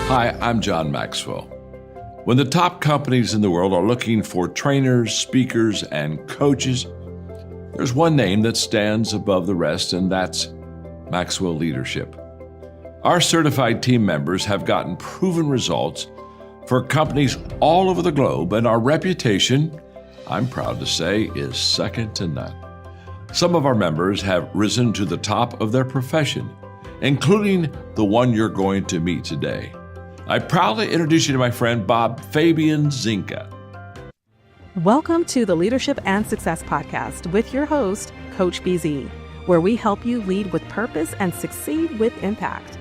Hi, I'm John Maxwell. When the top companies in the world are looking for trainers, speakers, and coaches, there's one name that stands above the rest, and that's Maxwell Leadership. Our certified team members have gotten proven results for companies all over the globe, and our reputation, I'm proud to say, is second to none. Some of our members have risen to the top of their profession, including the one you're going to meet today. I proudly introduce you to my friend Bob Fabian Zinka. Welcome to the Leadership and Success Podcast with your host, Coach BZ, where we help you lead with purpose and succeed with impact.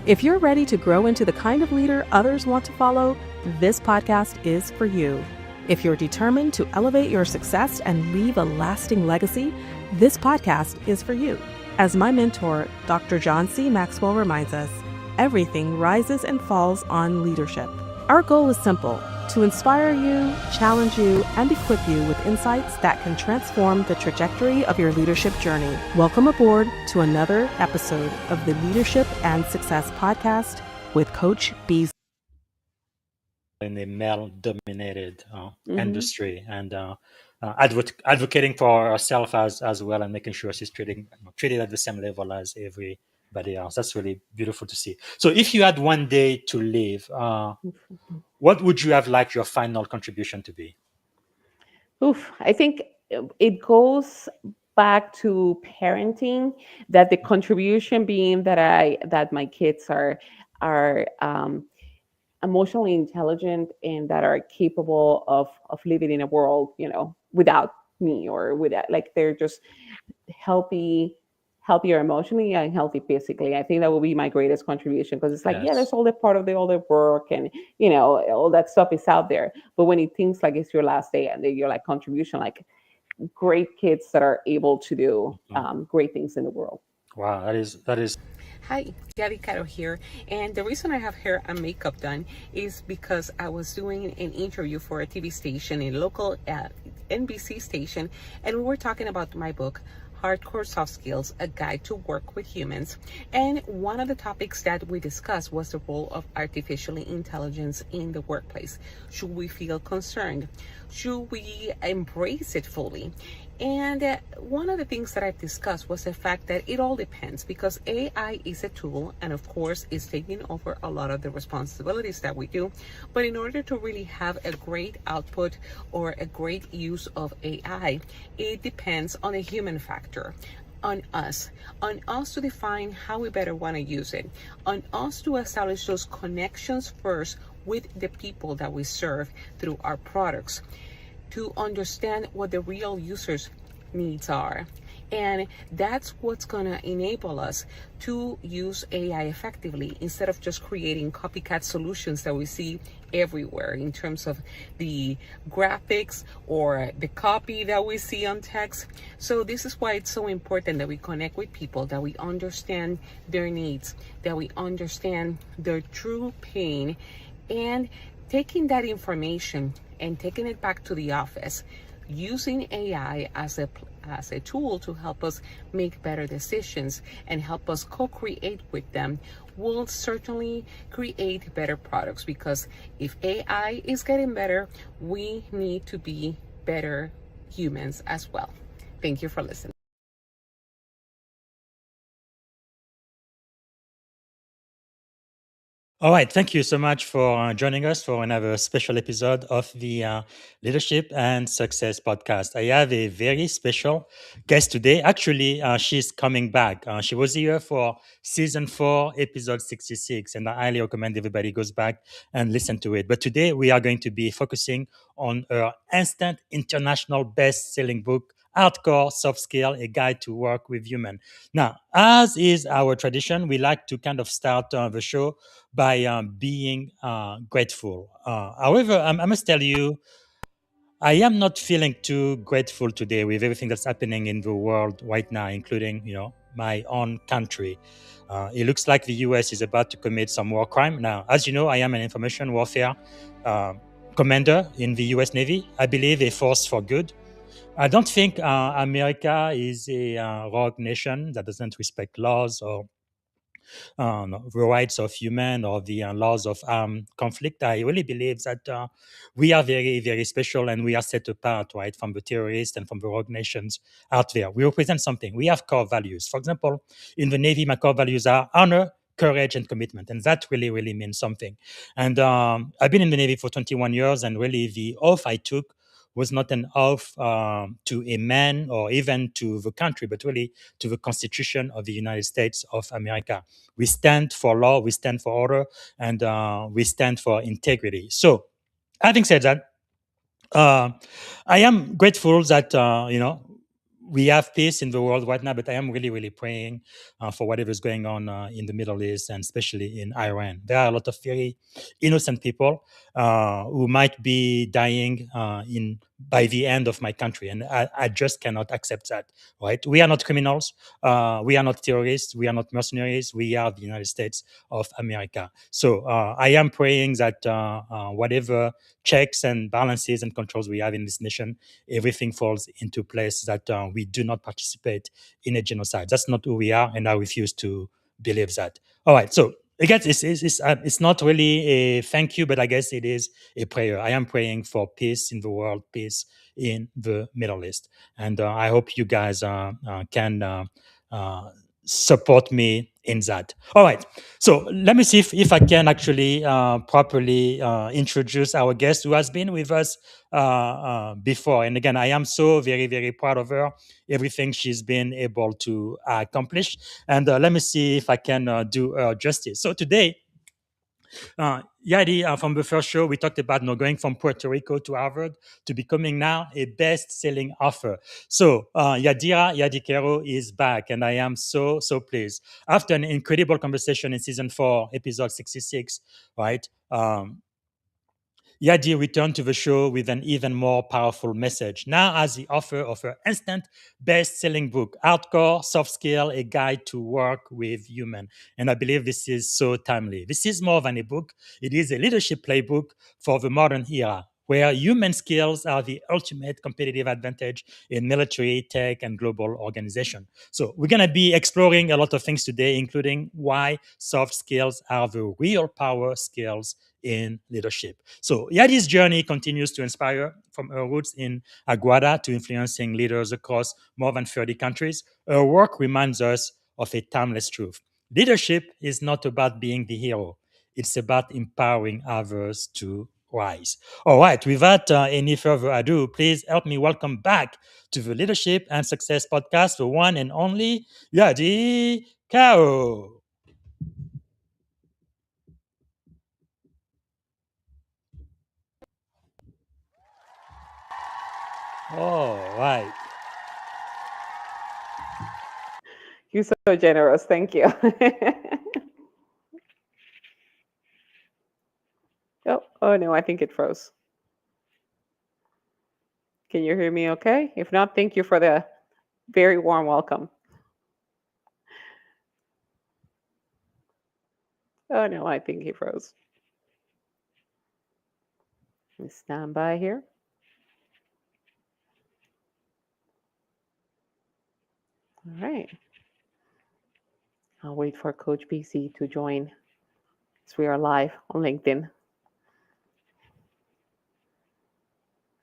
If you're ready to grow into the kind of leader others want to follow, this podcast is for you. If you're determined to elevate your success and leave a lasting legacy, this podcast is for you. As my mentor, Dr. John C. Maxwell reminds us, everything rises and falls on leadership. Our goal is simple: to inspire you, challenge you, and equip you with insights that can transform the trajectory of your leadership journey. Welcome aboard to another episode of the Leadership and Success Podcast with Coach B. In a male-dominated industry, and advocating for herself as well, and making sure she's treated at the same level as everybody else. That's really beautiful to see. So if you had one day to live, what would you have liked your final contribution to be? I think it goes back to parenting, that the contribution being that my kids are emotionally intelligent and that are capable of living in a world, without me, or without, like, they're just healthier emotionally and healthy physically. I think that will be my greatest contribution, because it's like, Yes. yeah, there's all the part of all the work and, all that stuff is out there. But when it thinks like it's your last day and then you're like contribution, like great kids that are able to do great things in the world. Wow, that is. Hi, Yadi, Caro here. And the reason I have hair and makeup done is because I was doing an interview for a TV station, a local NBC station, and we were talking about my book, Hardcore Soft Skills, A Guide to Work with Humans. And one of the topics that we discussed was the role of artificial intelligence in the workplace. Should we feel concerned? Should we embrace it fully? And one of the things that I've discussed was the fact that it all depends, because AI is a tool, and of course is taking over a lot of the responsibilities that we do. But in order to really have a great output or a great use of AI, it depends on a human factor. On us to define how we better want to use it, on us to establish those connections first with the people that we serve through our products, to understand what the real users' needs are. And that's what's going to enable us to use AI effectively, instead of just creating copycat solutions that we see everywhere in terms of the graphics or the copy that we see on text. So this is why it's so important that we connect with people, that we understand their needs, that we understand their true pain, and taking that information and taking it back to the office, using AI as a tool to help us make better decisions and help us co-create with them, will certainly create better products. Because if AI is getting better, we need to be better humans as well. Thank you for listening. All right, thank you so much for joining us for another special episode of the Leadership and Success Podcast. I have a very special guest today. Actually, she's coming back. She was here for season 4, episode 66, and I highly recommend everybody goes back and listen to it. But today we are going to be focusing on her instant international best-selling book, Hardcore Soft Skill, A Guide to Work with Human. Now, as is our tradition, we like to kind of start the show by being grateful. However, I must tell you, I am not feeling too grateful today with everything that's happening in the world right now, including, my own country. It looks like the U.S. is about to commit some war crime. Now, as you know, I am an information warfare commander in the U.S. Navy. I believe a force for good. I don't think America is a rogue nation that doesn't respect laws or the rights of human or the laws of conflict. I really believe that we are very, very special and we are set apart, right, from the terrorists and from the rogue nations out there. We represent something. We have core values. For example, in the Navy, my core values are honor, courage, and commitment. And that really, really means something. And I've been in the Navy for 21 years, and really the oath I took was not an oath to a man or even to the country, but really to the Constitution of the United States of America. We stand for law, we stand for order, and we stand for integrity. So, having said that, uh, I am grateful that we have peace in the world right now, but I am really, really praying for whatever is going on in the Middle East and especially in Iran. There are a lot of very innocent people who might be dying in by the end of my country, and I just cannot accept that. Right? We are not criminals. We are not terrorists. We are not mercenaries. We are the United States of America. So I am praying that whatever checks and balances and controls we have in this nation, everything falls into place, that we do not participate in a genocide. That's not who we are, and I refuse to believe that. All right, so I guess it's not really a thank you, but I guess it is a prayer. I am praying for peace in the world, peace in the Middle East, and I hope you guys can uh, support me in that. All right, so let me see if I can actually properly introduce our guest who has been with us before. And again, I am so very, very proud of her, everything she's been able to accomplish. And let me see if I can do her justice. So today, Yadi, from the first show, we talked about going from Puerto Rico to Harvard to becoming now a best-selling author. So Yadira, Yadi Caro is back, and I am so, so pleased. After an incredible conversation in season 4, episode 66, right? Yadi returned to the show with an even more powerful message. Now, as the author of her instant best-selling book, Hardcore Soft Skill: A Guide to Work with Human. And I believe this is so timely. This is more than a book. It is a leadership playbook for the modern era, where human skills are the ultimate competitive advantage in military, tech, and global organization. So we're going to be exploring a lot of things today, including why soft skills are the real power skills in leadership. So Yadi's journey continues to inspire, from her roots in Aguada to influencing leaders across more than 30 countries. Her work reminds us of a timeless truth. Leadership is not about being the hero. It's about empowering others to rise. All right, without any further ado, please help me welcome back to the Leadership and Success Podcast, the one and only Yadi Caro. All right. You're so generous. Thank you. Oh no, I think it froze. Can you hear me okay? If not, thank you for the very warm welcome. Oh no, I think he froze. Let me stand by here. All right. I'll wait for Coach BC to join as we are live on LinkedIn.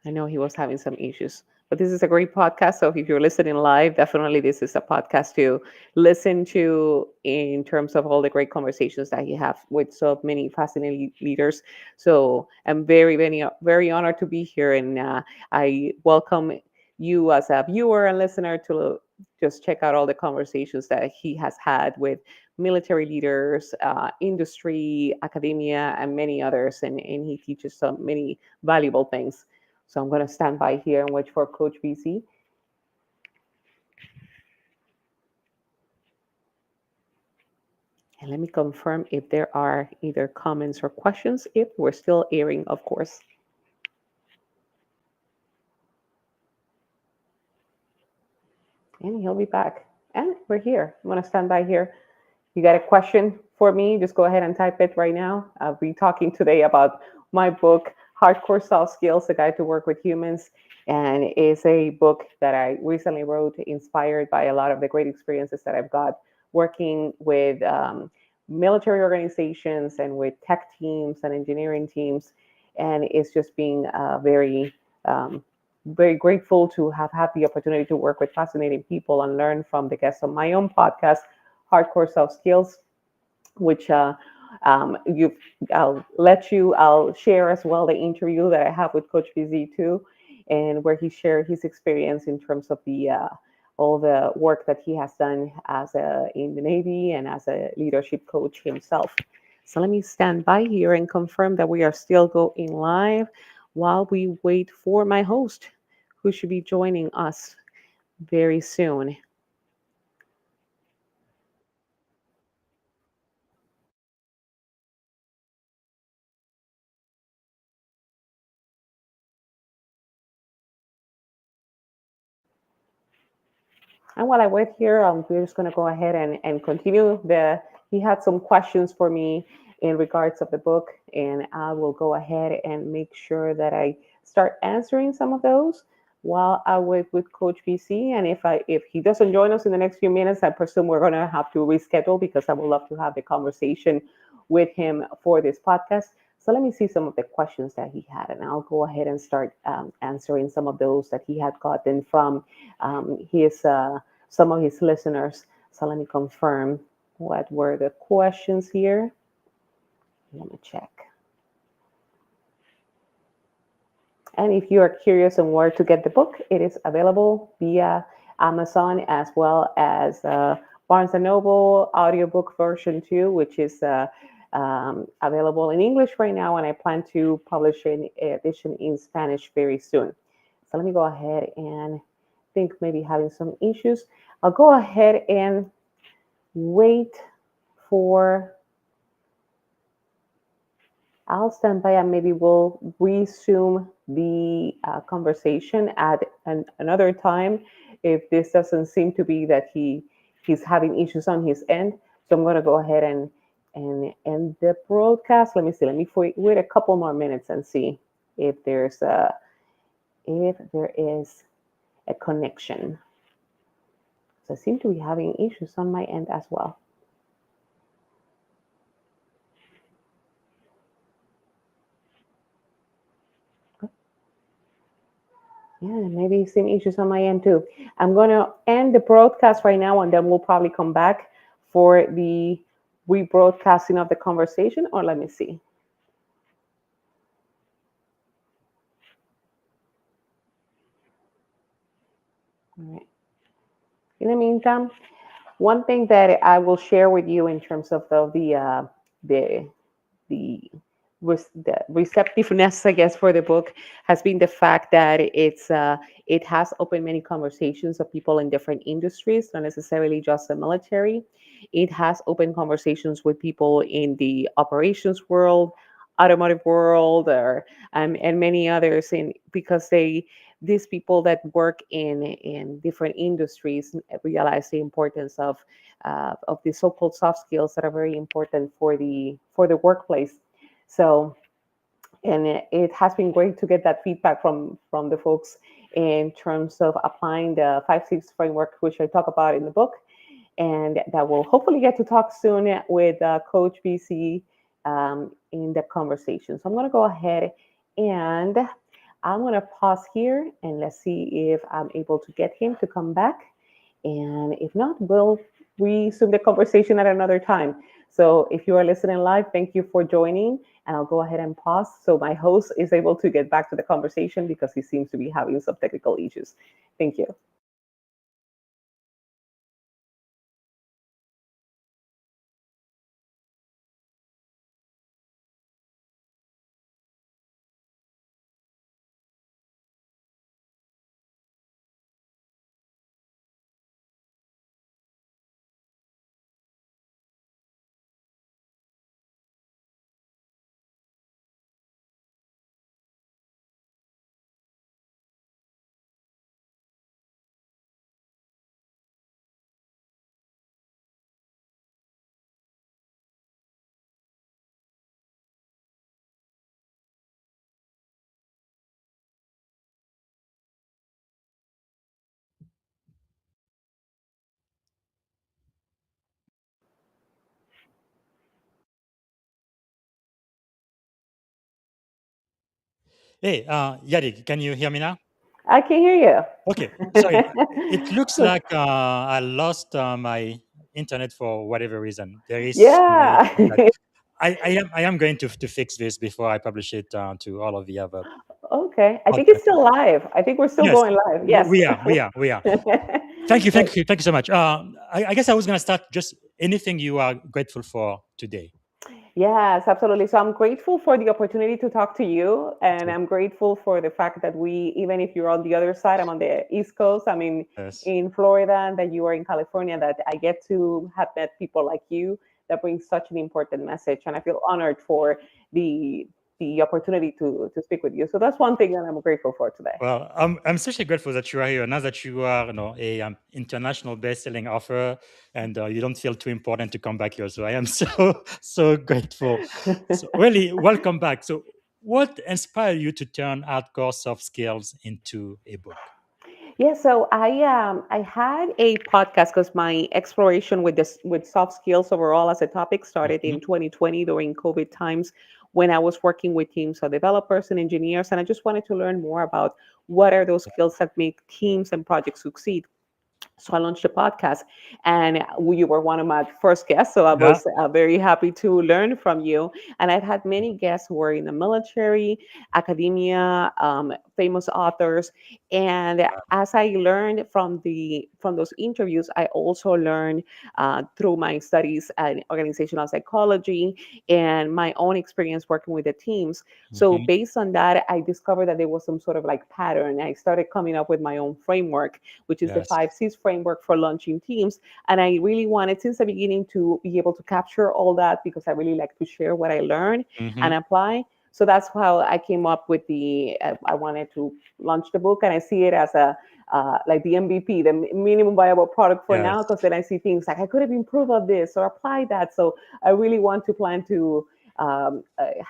I know he was having some issues, but this is a great podcast. So if you're listening live, definitely this is a podcast to listen to in terms of all the great conversations that you have with so many fascinating leaders. So I'm very, very, very honored to be here, and I welcome you as a viewer and listener to just check out all the conversations that he has had with military leaders, industry, academia, and many others. And he teaches so many valuable things. So I'm going to stand by here and wait for Coach BC. And let me confirm if there are either comments or questions, if we're still airing, of course. And he'll be back. And we're here. I'm going to stand by here. You got a question for me? Just go ahead and type it right now. I'll be talking today about my book, Hardcore Soft Skills: A Guide to Work with Humans. And it's a book that I recently wrote, inspired by a lot of the great experiences that I've got working with military organizations and with tech teams and engineering teams. And it's just being um, very grateful to have had the opportunity to work with fascinating people and learn from the guests on my own podcast, Hardcore Soft Skills, which you I'll share as well the interview that I have with Coach BZ too, and where he shared his experience in terms of the all the work that he has done as in the Navy and as a leadership coach himself. So let me stand by here and confirm that we are still going live while we wait for my host, who should be joining us very soon. And while I wait here, we're just going to go ahead and continue. He had some questions for me in regards of the book, and I will go ahead and make sure that I start answering some of those while I wait with Coach BC. And if he doesn't join us in the next few minutes, I presume we're going to have to reschedule because I would love to have the conversation with him for this podcast. So let me see some of the questions that he had, and I'll go ahead and start answering some of those that he had gotten from his some of his listeners. So let me confirm what were the questions here. Let me check. And if you are curious on where to get the book, it is available via Amazon as well as Barnes& Noble audiobook version too, which is available in English right now, and I plan to publish an edition in Spanish very soon. So let me go ahead and think maybe having some issues. I'll go ahead and wait for, I'll stand by and maybe we'll resume the conversation at another time if this doesn't seem to be that he's having issues on his end. So I'm going to go ahead and end the broadcast. Let me see. Let me wait a couple more minutes and see if there is a connection. So I seem to be having issues on my end as well. Yeah, maybe some issues on my end too. I'm going to end the broadcast right now, and then we'll probably come back for the rebroadcasting of the conversation. Or let me see. All right. In the meantime, one thing that I will share with you in terms of the the the receptiveness, I guess, for the book has been the fact that it has opened many conversations of people in different industries, not necessarily just the military. It has opened conversations with people in the operations world, automotive world, or and many others, in because these people that work in different industries realize the importance of the so-called soft skills that are very important for the workplace. So, and it has been great to get that feedback from the folks in terms of applying the 5 6 framework, which I talk about in the book, and that we'll hopefully get to talk soon with Coach BC in the conversation. So I'm going to go ahead and I'm going to pause here and let's see if I'm able to get him to come back. And if not, we'll resume the conversation at another time. So if you are listening live, thank you for joining. And I'll go ahead and pause so my host is able to get back to the conversation because he seems to be having some technical issues. Thank you. Hey, Yadi, can you hear me now? I can hear Okay, sorry. It looks you. like I lost my internet for whatever reason. There is no way Yeah. that I am going to fix this before I publish it to all of the other Okay. I think it's podcasts. still live. I think we're still Yes, going live. Yes. we are. Thank you so much. I guess I was going to start just anything you are grateful for today. Yes, absolutely. So I'm grateful for the opportunity to talk to you. And Okay. I'm grateful for the fact that we, even if you're on the other side, I'm on the East Coast, I'm Yes. in Florida, and that you are in California, that I get to have met people like you that bring such an important message. And I feel honored for the the opportunity to speak with you. So that's one thing that I'm grateful for today. Well, I'm especially grateful that you are here now that you are, a international best-selling author, and you don't feel too important to come back here. So I am so grateful. So really, welcome back. So, what inspired you to turn hardcore soft skills into a book? Yeah, so I had a podcast because my exploration with this with soft skills overall as a topic started Mhm. in 2020 during COVID times when I was working with teams of developers and engineers, and I just wanted to learn more about what are those skills that make teams and projects succeed. So I launched a podcast, and you were one of my first guests. So I Yeah. was very happy to learn from you. And I've had many guests who were in the military, academia, famous authors. And as I learned from those interviews, I also learned through my studies in organizational psychology and my own experience working with the teams. So Mhm. based on that, I discovered that there was some sort of like pattern. I started coming up with my own framework, which is the Yes. 5 C's framework for launching teams. And I really wanted since the beginning to be able to capture all that because I really like to share what I learn and Mhm. apply. So that's how I came up with I wanted to launch the book, and I see it as a like the MVP, the minimum viable product for now, Yes. because then I see things like I could have improved on this or applied that. So I really want to plan to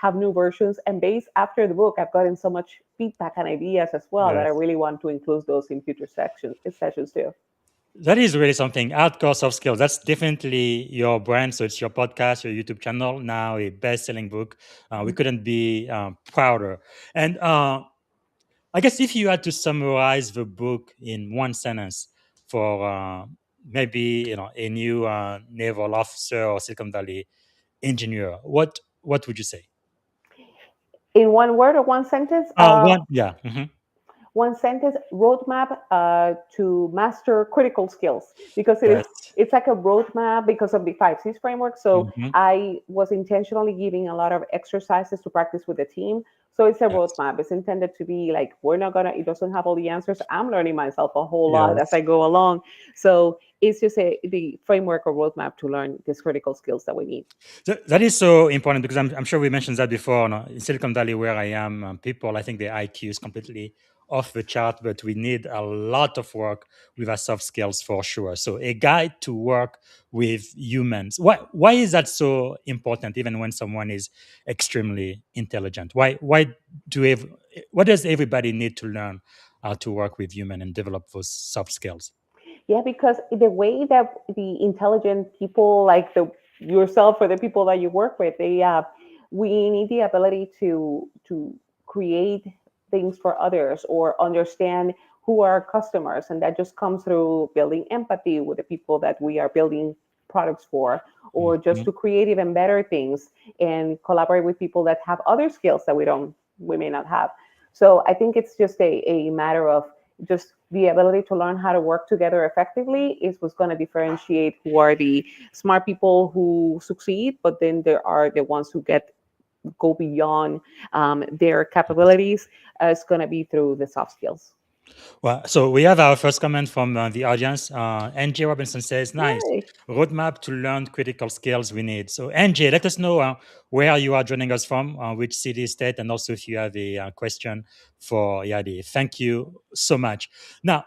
have new versions. And based after the book, I've gotten so much feedback and ideas as well that I Yes. really want to include those in future sessions too. That is really something. Hardcore soft skills. That's definitely your brand. So it's your podcast, your YouTube channel, now a best-selling book. We couldn't be prouder. And I guess if you had to summarize the book in one sentence for maybe a new naval officer or Silicon Valley engineer, what would you say? In one word or one sentence, One, yeah. Hmm. one sentence roadmap to master critical skills, because Yes. it's like a roadmap because of the 5 C's framework. So Hmm. I was intentionally giving a lot of exercises to practice with the team. So it's a Yes. roadmap. It's intended to be like, we're not gonna, it doesn't have all the answers. I'm learning myself a whole lot as Yes. I go along. So it's just the framework or roadmap to learn these critical skills that we need. That is so important because I'm sure we mentioned that before. No? In Silicon Valley, where I am, people, I think their IQ is completely off the chart, but we need a lot of work with our soft skills for sure. So, a guide to work with humans. Why is that so important, even when someone is extremely intelligent? What does everybody need to learn how to work with human and develop those soft skills? Yeah, because the way that the intelligent people like the yourself or the people that you work with, we need the ability to create things for others or understand who are our customers, and that just comes through building empathy with the people that we are building products for, or just Mhm. to create even better things and collaborate with people that have other skills that we may not have. So I think it's just a matter of just the ability to learn how to work together effectively is what's going to differentiate who are the smart people who succeed, but then there are the ones who go beyond their capabilities. It's going to be through the soft skills. Well, so we have our first comment from the audience. NJ Robinson says, nice. Yay. Roadmap to learn critical skills we need. So, NJ, let us know where you are joining us from, which city, state, and also if you have a question for Yadi. Thank you so much. Now,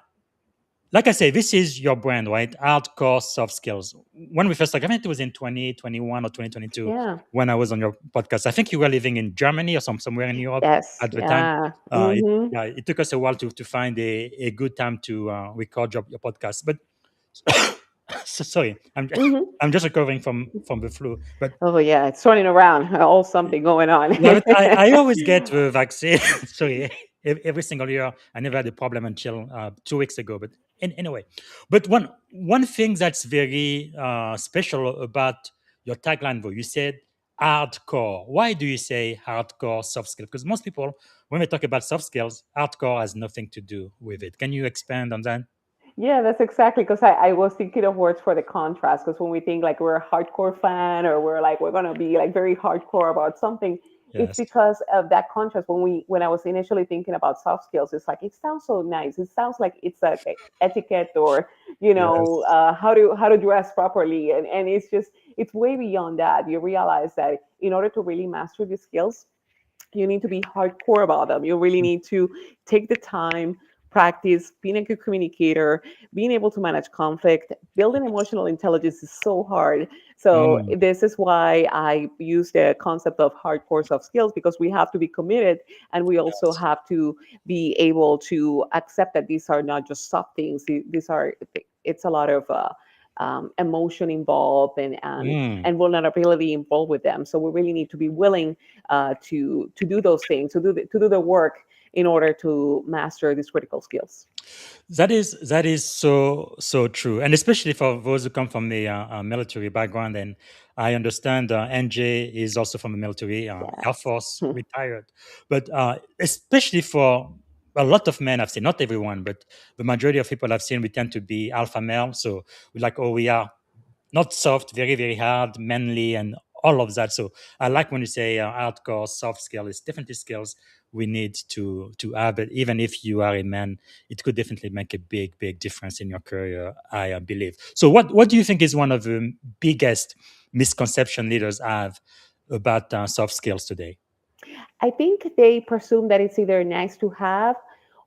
like I say, this is your brand, right? Hardcore soft skills. When we first, like, I think it was in 2021 or 2022 Yeah. when I was on your podcast. I think you were living in Germany or somewhere in Europe Yes. at the time. Yeah. Hmm. Yeah, it took us a while to find a good time to record your podcast. But So, sorry, Hmm. I'm just recovering from the flu. But Oh yeah, it's running around. All something going on. yeah, but I always get the vaccine. Sorry, every single year. I never had a problem until 2 weeks ago. But anyway, but one thing that's very special about your tagline, though, you said hardcore. Why do you say hardcore soft skills? Because most people, when we talk about soft skills, hardcore has nothing to do with it. Can you expand on that? Yeah, that's exactly because I was thinking of words for the contrast. Because when we think like we're a hardcore fan or we're like we're gonna be like very hardcore about something, it's Yes. because of that contrast. When I was initially thinking about soft skills, it's like it sounds so nice. It sounds like it's like etiquette or Yes. how to dress properly, and it's way beyond that. You realize that in order to really master these skills, you need to be hardcore about them. You really need to take the time, practice being a good communicator, being able to manage conflict. Building emotional intelligence is so hard. So Mm, this is why I use the concept of hardcore soft skills, because we have to be committed, and we also yes. have to be able to accept that these are not just soft things. These are it's a lot of emotion involved, Mm. and vulnerability involved with them. So we really need to be willing to do those things, to do the work in order to master these critical skills. That is so true, and especially for those who come from the military background. And I understand NJ is also from the military, Air Yes. Force retired, but especially for a lot of men I've seen, not everyone, but the majority of people I've seen, we tend to be alpha male. So we like, oh, we are not soft, very, very hard, manly, and all of that. So I like when you say hardcore, soft skill. It's definitely skills we need to have. But even if you are a man, it could definitely make a big, big difference in your career, I believe. So what do you think is one of the biggest misconception leaders have about soft skills today? I think they presume that it's either nice to have,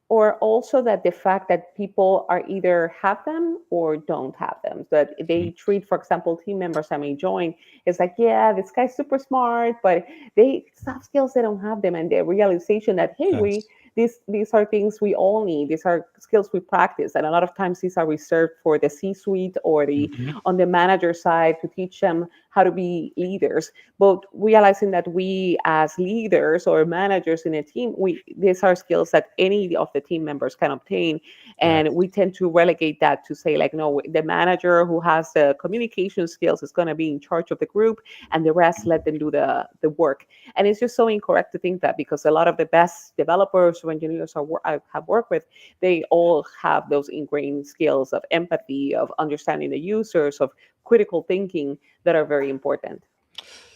or also that the fact that people are either have them or don't have them. That Mm, they treat, for example, team members that may join, it's like, yeah, this guy's super smart, but they soft skills, they don't have them, and the realization that, hey, we yes. these are things we all need. These are skills we practice, and a lot of times these are reserved for the C-suite or the Mhm. on the manager side to teach them how to be leaders. But realizing that we as leaders or managers in a team, we these are skills that any of the team members can obtain, and Yes. we tend to relegate that to say like, no, the manager who has the communication skills is going to be in charge of the group, and the rest let them do the work. And it's just so incorrect to think that, because a lot of the best developers or engineers I have worked with, they all have those ingrained skills of empathy, of understanding the users, of critical thinking, that are very important.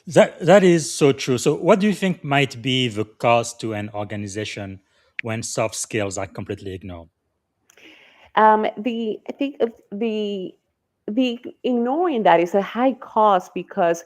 That is so true. So what do you think might be the cost to an organization when soft skills are completely ignored? The I think of the ignoring that is a high cost, because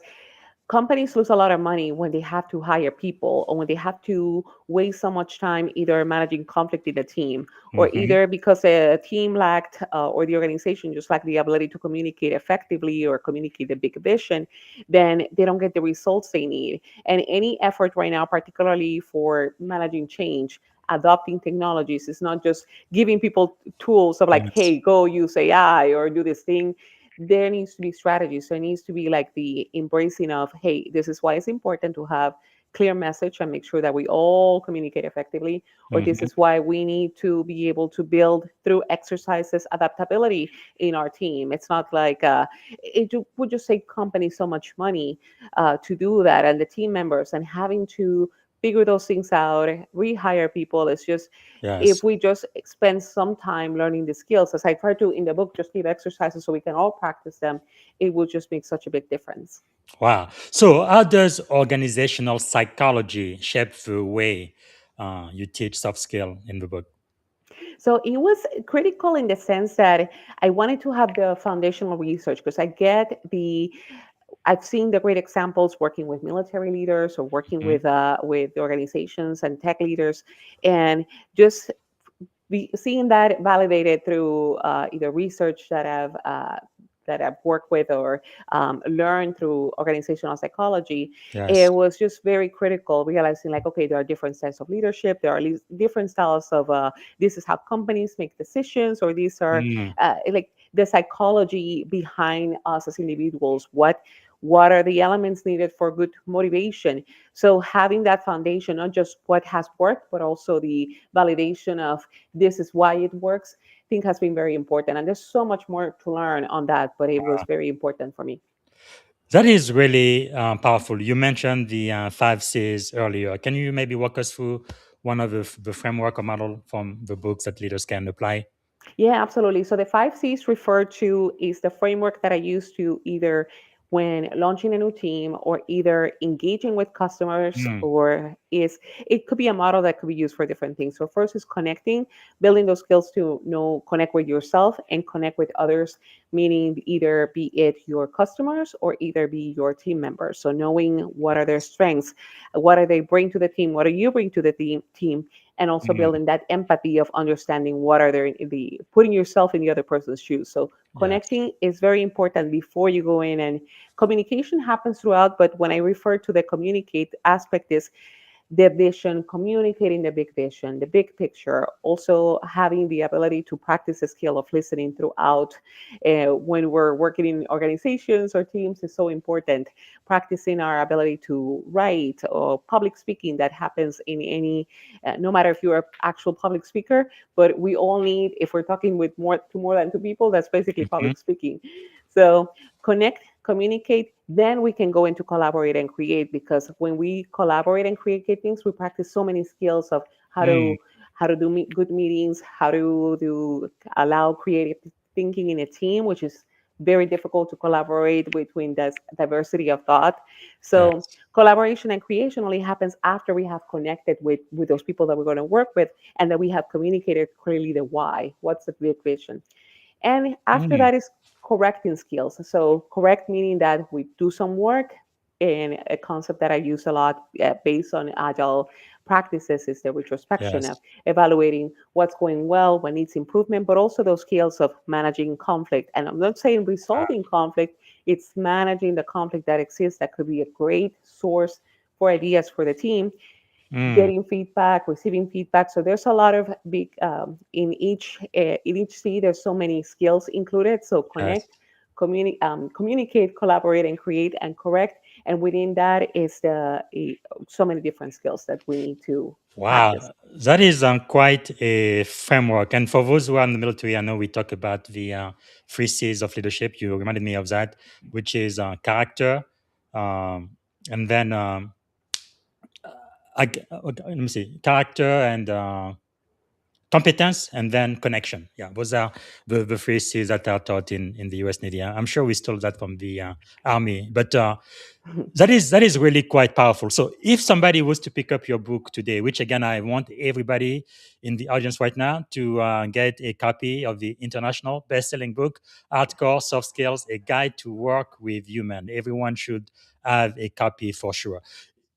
companies lose a lot of money when they have to hire people, or when they have to waste so much time either managing conflict in the team, or Hmm. either because a team lacked or the organization just lacked the ability to communicate effectively or communicate the big vision. Then they don't get the results they need. And any effort right now, particularly for managing change, adopting technologies, is not just giving people tools of like, Yes. hey, go use AI or do this thing. There needs to be strategy. So it needs to be like the embracing of, hey, this is why it's important to have clear message and make sure that we all communicate effectively, or this Hmm. is why we need to be able to build through exercises adaptability in our team. It's not like would just save companies so much money to do that, and the team members, and having to figure those things out, rehire people. It's just, if Yes. we just spend some time learning the skills, as I try to in the book, just give exercises so we can all practice them, it will just make such a big difference. Wow. So how does organizational psychology shape the way you teach soft skill in the book? So it was critical in the sense that I wanted to have the foundational research, because I've seen the great examples working with military leaders or working Mhm. with organizations and tech leaders, and just seeing that validated through either research that I've worked with, or learned through organizational psychology. Yes. It was just very critical, realizing like, okay, there are different styles of leadership. There are different styles of this is how companies make decisions, or these are Mm. like the psychology behind us as individuals. What are the elements needed for good motivation? So having that foundation, not just what has worked, but also the validation of this is why it works, I think has been very important. And there's so much more to learn on that, but it was very important for me. That is really powerful. You mentioned the five C's earlier. Can you maybe walk us through one of the framework or model from the books that leaders can apply? Yeah, absolutely. So the five C's referred to is the framework that I use to either when launching a new team or either engaging with customers, Mm, or is it could be a model that could be used for different things. So first is connecting, building those skills to know connect with yourself and connect with others, meaning either be it your customers or either be your team members. So knowing what are their strengths, what are they bring to the team, what do you bring to the team, and also mm, building that empathy of understanding what are the putting yourself in the other person's shoes. So yes. connecting is very important before you go in, and communication happens throughout, but when I refer to the communicate aspect is the vision, communicating the big vision, the big picture, also having the ability to practice the skill of listening throughout. When we're working in organizations or teams is so important. Practicing our ability to write or public speaking that happens in any, no matter if you're an actual public speaker, but we all need, if we're talking with more than two people, that's basically Mhm. public speaking. So connect, communicate, then we can go into collaborate and create, because when we collaborate and create things, we practice so many skills of how Mm, to do good meetings, how to do allow creative thinking in a team, which is very difficult to collaborate between this diversity of thought. So yes. collaboration and creation only happens after we have connected with those people that we're going to work with, and that we have communicated clearly the why, what's the big vision. And after Mm, that is correcting skills. So correct meaning that we do some work, and a concept that I use a lot based on agile practices is the retrospection of yes. evaluating what's going well, what needs improvement, but also those skills of managing conflict. And I'm not saying resolving conflict, it's managing the conflict that exists that could be a great source for ideas for the team, Mm, getting feedback, receiving feedback. So there's a lot of big in each C. There's so many skills included. So yes. connect, communicate, collaborate, and create and correct. And within that is so many different skills that we need to practice. Wow, that is quite a framework. And for those who are in the military, I know we talk about the three C's of leadership. You reminded me of that, which is character, um, and then let me see, character and competence, and then connection. Yeah, those are the three C's that are taught in the US Navy. I'm sure we stole that from the Army, but that is really quite powerful. So if somebody was to pick up your book today, which again I want everybody in the audience right now to get a copy of the international best-selling book, Hardcore Soft Skills: A Guide to Work with Human. Everyone should have a copy for sure.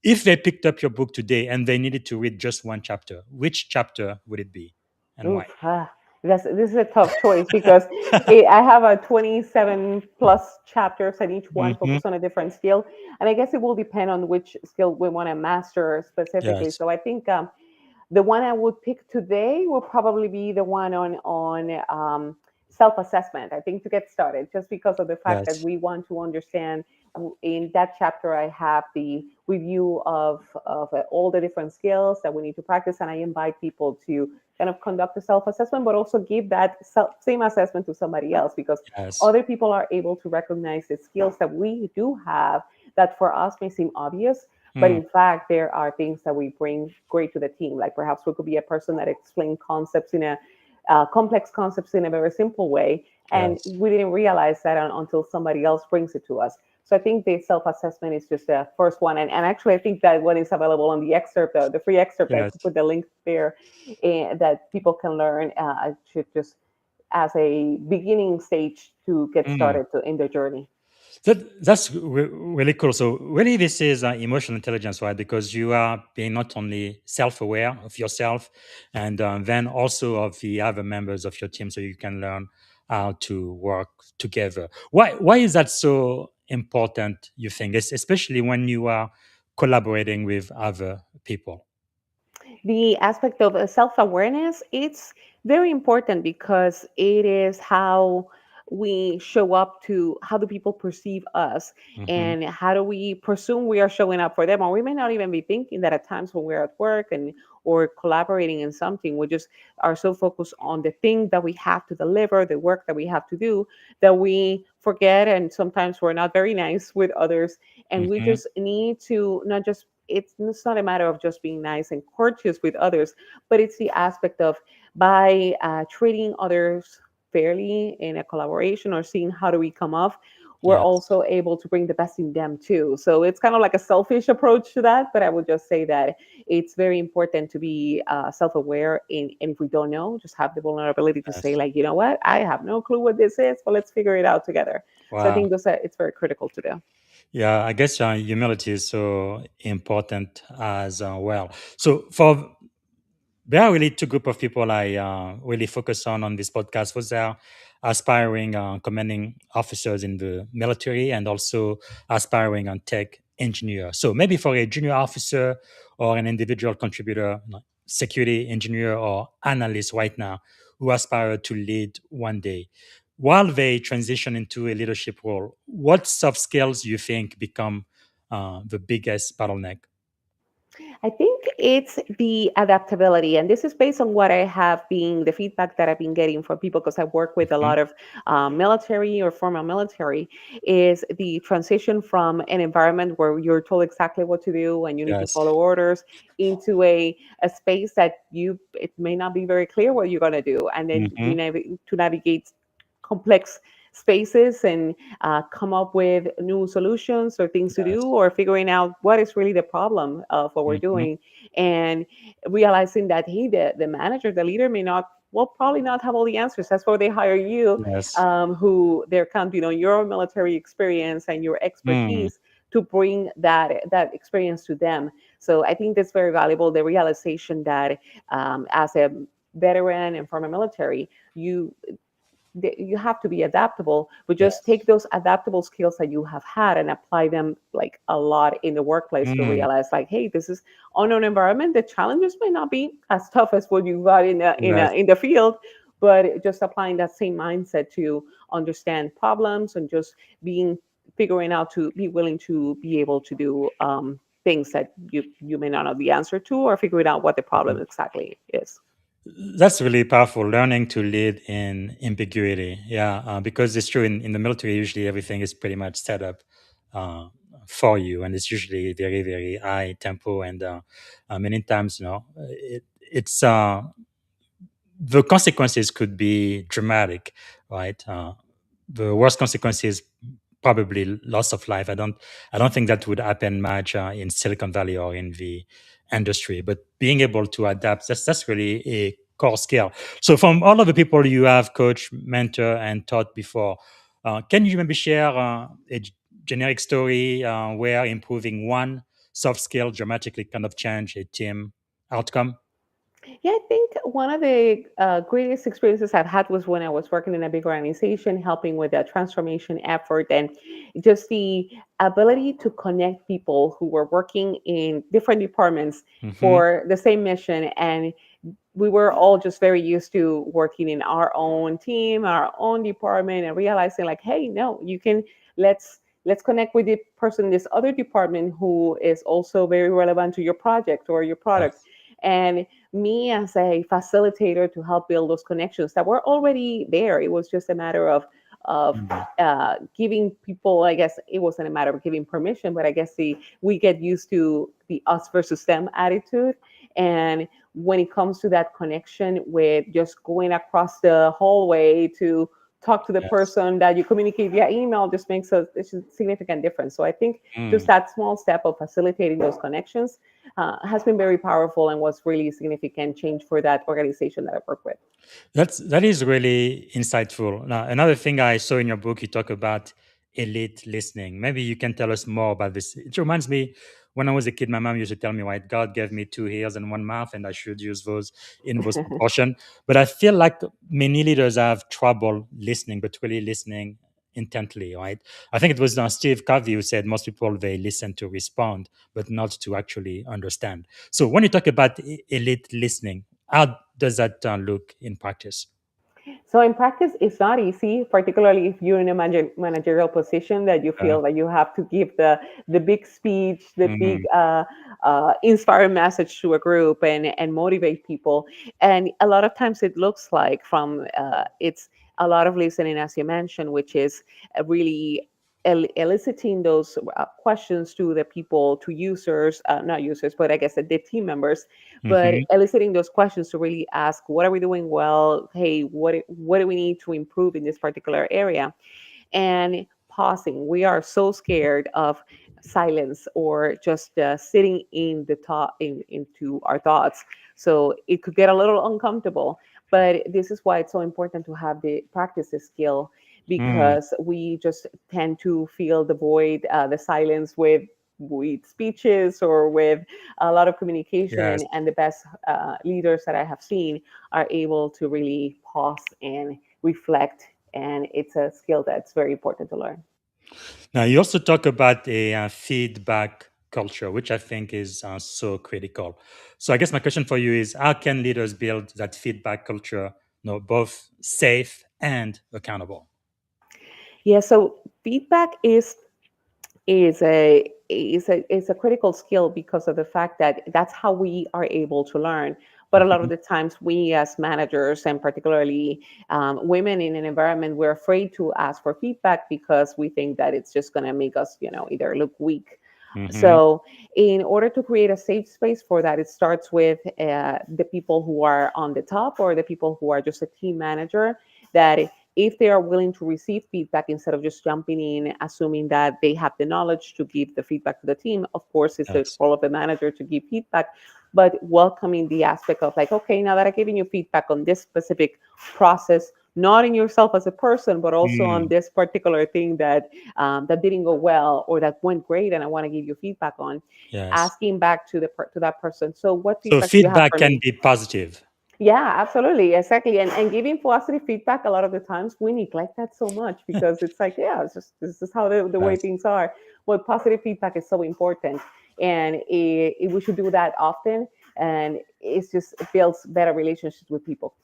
If they picked up your book today and they needed to read just one chapter, which chapter would it be and Oof, why? this is a tough choice because I have a 27 plus chapters, and each one Hmm. focus on a different skill. And I guess it will depend on which skill we want to master specifically. Yes, So I think the one I would pick today will probably be the one on self-assessment. I think to get started, just because of the fact that yes, we want to understand. In that chapter, I have the review of all the different skills that we need to practice, and I invite people to kind of conduct a self-assessment, but also give that same assessment to somebody else, because yes. other people are able to recognize the skills that we do have that for us may seem obvious, but Mm, in fact, there are things that we bring great to the team. Like perhaps we could be a person that explains concepts in a complex concepts in a very simple way, and yes. we didn't realize that until somebody else brings it to us. So I think the self-assessment is just the first one, and actually I think that one is available on the excerpt, the free excerpt. I could Yes. put the link there, that people can learn. I should just as a beginning stage to get Mm. started in their journey. That's really cool. So really, this is emotional intelligence, right? Because you are being not only self-aware of yourself, and then also of the other members of your team, so you can learn how to work together. Why is that so important? You think, especially when you are collaborating with other people? The aspect of self-awareness, it's very important because it is how we show up to, how do people perceive us, Hmm. and how do we presume we are showing up for them, or we may not even be thinking that at times when we're at work and or collaborating in something, we just are so focused on the thing that we have to deliver, the work that we have to do, that we forget, and sometimes we're not very nice with others. And we Hmm. just need to not just, it's not a matter of just being nice and courteous with others, but it's the aspect of, by treating others fairly in a collaboration or seeing how do we come off, we're Yes. also able to bring the best in them too. So it's kind of like a selfish approach to that, but I would just say that it's very important to be self-aware and if we don't know, just have the vulnerability to say, Yes. like, you know what, I have no clue what this is, but let's figure it out together. So I Wow. think it's very critical to do. Yeah, I guess humility is so important as well. So for there are really two group of people I really focus on this podcast. Was there aspiring commanding officers in the military and also aspiring tech engineer. So maybe for a junior officer or an individual contributor, security engineer or analyst right now who aspire to lead one day, while they transition into a leadership role, what soft skills you think become the biggest bottleneck? I think it's the adaptability, and this is based on what I have been the feedback that I've been getting from people, because I work with a Mhm. lot of military or former military. Is the transition from an environment where you're told exactly what to do and you need to Yes. follow orders into a space that it may not be very clear what you're going to do, and then Hmm. to navigate complex spaces and come up with new solutions or things to do, Yes. or figuring out what is really the problem of what we're Hmm. doing, and realizing that, hey, the manager, the leader may not, will probably not have all the answers. That's why they hire you, Yes. who they're counting on your military experience and your Mm. expertise to bring that experience to them. So I think that's very valuable. The realization that as a veteran and former military, you have to be adaptable, but just Yes. take those adaptable skills that you have had and apply them like a lot in the workplace to Mm. realize, like, hey, this is on an environment, the challenges may not be as tough as what you got Yes. in the field, but just applying that same mindset to understand problems and just being figuring out to be willing to be able to do things that you may not know the answer to, or figuring out what the problem exactly is. That's really powerful. Learning to lead in ambiguity. Yeah, because it's true in the military, usually everything is pretty much set up uh, for you, and it's usually very, very high tempo. And many times, it's the consequences could be dramatic, right? The worst consequence is probably loss of life. I don't think that would happen much in Silicon Valley or in the industry. But being able to adapt, that's really a core skill. So from all of the people you have coached, mentor, and taught before, can you maybe share generic story where improving one soft skill dramatically kind of change a team outcome? Yeah, I think one of the greatest experiences I've had was when I was working in a big organization, helping with a transformation effort, and just the ability to connect people who were working in different departments Hmm. for the same mission. And we were all just very used to working in our own team, our own department, and realizing, like, hey, no, you can, let's connect with the person in this other department who is also very relevant to your project or your product. Yes. And me as a facilitator to help build those connections that were already there. It was just a matter of Mhm. giving people. I guess it wasn't a matter of giving permission, but I guess we get used to the us versus them attitude. And when it comes to that connection with just going across the hallway to talk to the Yes. person that you communicate via email, just makes a significant difference. So I think just Mm. that small step of facilitating those connections has been very powerful and was really significant change for that organization that I work with. That is really insightful. Now, another thing I saw in your book, you talk about elite listening. Maybe you can tell us more about this. It reminds me when I was a kid, my mom used to tell me, right, God gave me two ears and one mouth, and I should use those in those proportion. But I feel like many leaders have trouble listening, but really listening intently, right? I think it was Steve Covey who said most people they listen to respond, but not to actually understand. So when you talk about elite listening, how does that look in practice? So in practice, it's not easy, particularly if you're in a managerial position that you Uh, feel that you have to give the big speech, the big mhm. inspiring message to a group and motivate people. And a lot of times it looks like from it's a lot of listening, as you mentioned, which is really eliciting those questions to the people, to users, not users, but I guess the team members, but Mhm. eliciting those questions to really ask, what are we doing well? Hey, what do we need to improve in this particular area? And pausing. We are so scared of silence or just sitting in the thought into our thoughts. So it could get a little uncomfortable. But this is why it's so important to have the practice the skill, Mm. because we just tend to feel the void, the silence with speeches or with a lot of communication, Yes. and the best leaders that I have seen are able to really pause and reflect, and it's a skill that's very important to learn. Now, you also talk about a feedback culture, which I think is so critical. So, I guess my question for you is, how can leaders build that feedback culture, both safe and accountable? Yeah, so feedback is a critical skill because of the fact that that's how we are able to learn. But a lot of Mhm. the times, we as managers, and particularly women in an environment, we're afraid to ask for feedback because we think that it's just going to make us, either look weak. Mhm. So, in order to create a safe space for that, it starts with the people who are on the top, or the people who are just a team manager, that if they are willing to receive feedback instead of just jumping in, assuming that they have the knowledge to give the feedback to the team. Of course, it's the Yes. role of the manager to give feedback, but welcoming the aspect of like, okay, now that I'm giving you feedback on this specific process, not in yourself as a person, but also on Mm. this particular thing that didn't go well or that went great, and I want to give you feedback on, Yes. asking back to that person. So, what So, feedback do you have feedback for can me? be positive. Yeah, absolutely. Exactly. And giving positive feedback, a lot of the times we neglect that so much because it's like, yeah, it's just this is how the way Yes. things are. Well, positive feedback is so important. And we should do that often. And it builds better relationships with people.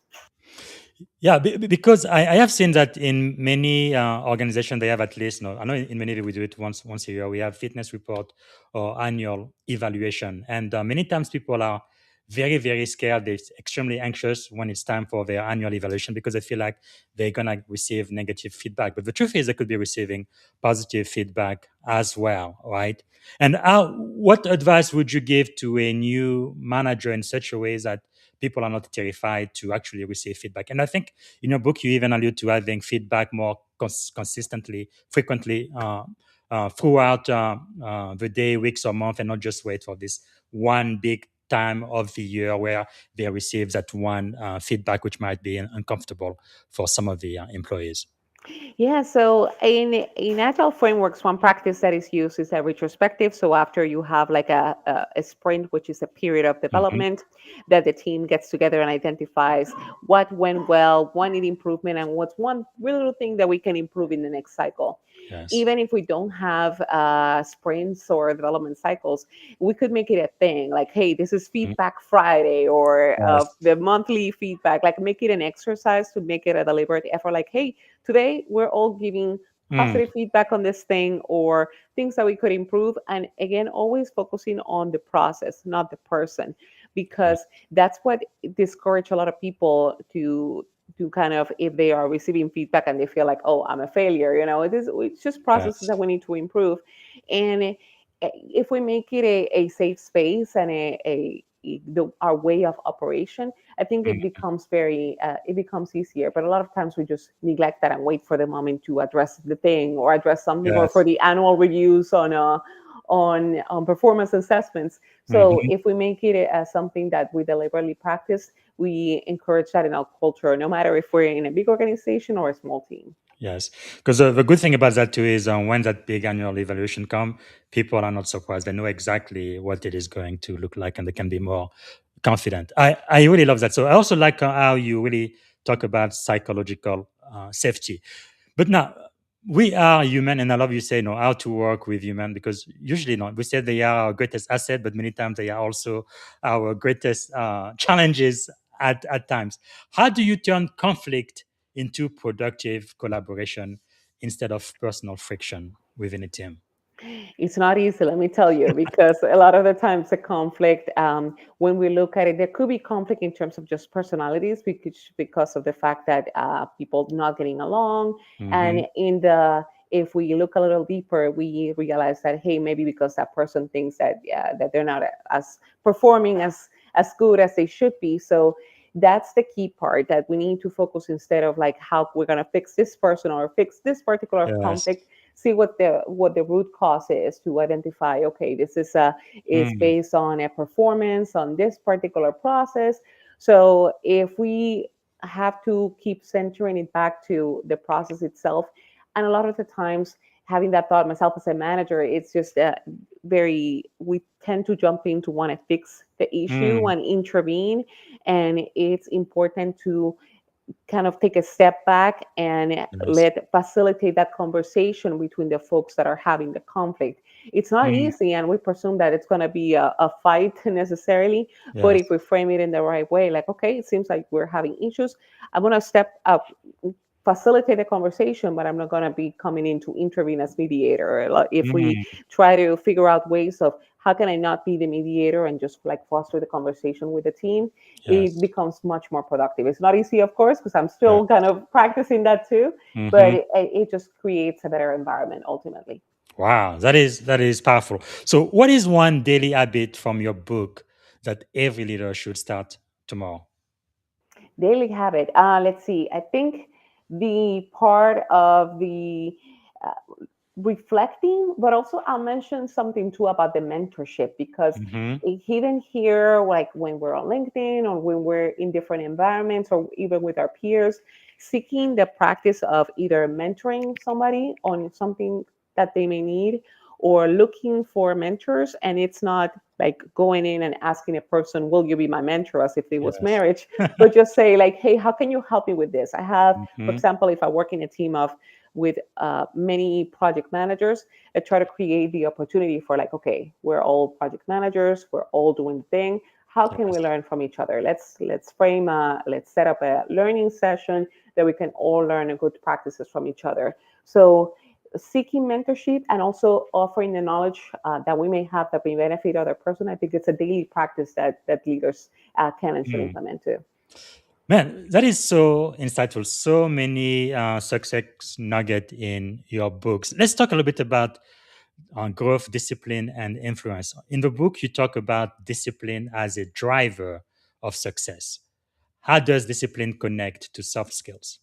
Yeah, because I have seen that in many organizations they have at least no. I know in many we do it once a year. We have fitness report or annual evaluation, and many times people are very scared. They're extremely anxious when it's time for their annual evaluation because they feel like they're gonna receive negative feedback. But the truth is, they could be receiving positive feedback as well, right? And what advice would you give to a new manager in such a way that people are not terrified to actually receive feedback? And I think in your book, you even allude to having feedback more consistently, frequently throughout the day, weeks, or month, and not just wait for this one big time of the year where they receive that one feedback, which might be uncomfortable for some of the employees. Yeah, so in agile frameworks, one practice that is used is a retrospective. So after you have like a sprint, which is a period of Hmm. development, that the team gets together and identifies what went well, what need improvement, and what's one little thing that we can improve in the next cycle. Yes. Even if we don't have sprints or development cycles, we could make it a thing. Like, hey, this is Mhm. Feedback Friday, or Yes. the monthly feedback. Like, make it an exercise to make it a deliberate effort. Like, hey, today we're all giving Mm. positive feedback on this thing or things that we could improve. And again, always focusing on the process, not the person, Yeah. because that's what discourage a lot of people to kind of, if they are receiving feedback and they feel like, oh, I'm a failure, it's just processes Yes. that we need to improve. And if we make it a safe space and our way of operation, I think Mm. it becomes easier. But a lot of times we just neglect that and wait for the moment to address the thing or address something, or for Yes. the annual reviews on performance assessments. So Mhm. if we make it as something that we deliberately practice, we encourage that in our culture, no matter if we're in a big organization or a small team. Yes, because the good thing about that too is when that big annual evaluation come, people are not surprised. They know exactly what it is going to look like, and they can be more confident. I really love that. So I also like how you really talk about psychological safety. But now we are human, and I love you say how to work with human because usually we say they are our greatest asset, but many times they are also our greatest challenges at times. How do you turn conflict into productive collaboration instead of personal friction within a team? It's not easy, let me tell you, because a lot of the times the conflict, when we look at it, there could be conflict in terms of just personalities because of the fact that people not getting along. Mm-hmm. And if we look a little deeper, we realize that, hey, maybe because that person thinks that, yeah, that they're not as performing as good as they should be. So that's the key part, that we need to focus, instead of like how we're going to fix this person or fix this particular Yes. conflict, see what the root cause is, to identify, okay, this is Mm, based on a performance on this particular process. So if we have to keep centering it back to the process itself, and a lot of the times, having that thought myself as a manager, it's just very, we tend to jump in to want to fix the issue mm, and intervene. And it's important to kind of take a step back and yes. let facilitate that conversation between the folks that are having the conflict. It's not Mm, easy, and we presume that it's going to be a fight necessarily. But yes. if we frame it in the right way, like, okay, it seems like we're having issues, I'm going to step up, facilitate the conversation, but I'm not going to be coming in to intervene as mediator. Like, if we Mm, try to figure out ways of how can I not be the mediator and just like foster the conversation with the team, it yes. becomes much more productive. It's not easy, of course, because I'm still Yes. kind of practicing that too, but Mm-hmm. it just creates a better environment ultimately. Wow, that is powerful. So, what is one daily habit from your book that every leader should start tomorrow? Daily habit. Let's see. I think the part of the uh, reflecting, but also I'll mention something too about the mentorship, because Mm-hmm. even here, like when we're on LinkedIn or when we're in different environments or even with our peers, seeking the practice of either mentoring somebody on something that they may need, or looking for mentors. And it's not like going in and asking a person, will you be my mentor, as if it was Yes. marriage, but just say like, hey, how can you help me with this? I have, for Mm-hmm. example, if I work in a team of with many project managers, I try to create the opportunity for like, okay, we're all project managers, we're all doing the thing. How can we Yes. learn from each other? Let's set up a learning session that we can all learn good practices from each other. So seeking mentorship and also offering the knowledge that we may have that may benefit other person. I think it's a daily practice that leaders can and should Mm. implement too. Man, that is so insightful. So many success nugget in your books. Let's talk a little bit about growth, discipline, and influence. In the book, you talk about discipline as a driver of success. How does discipline connect to soft skills?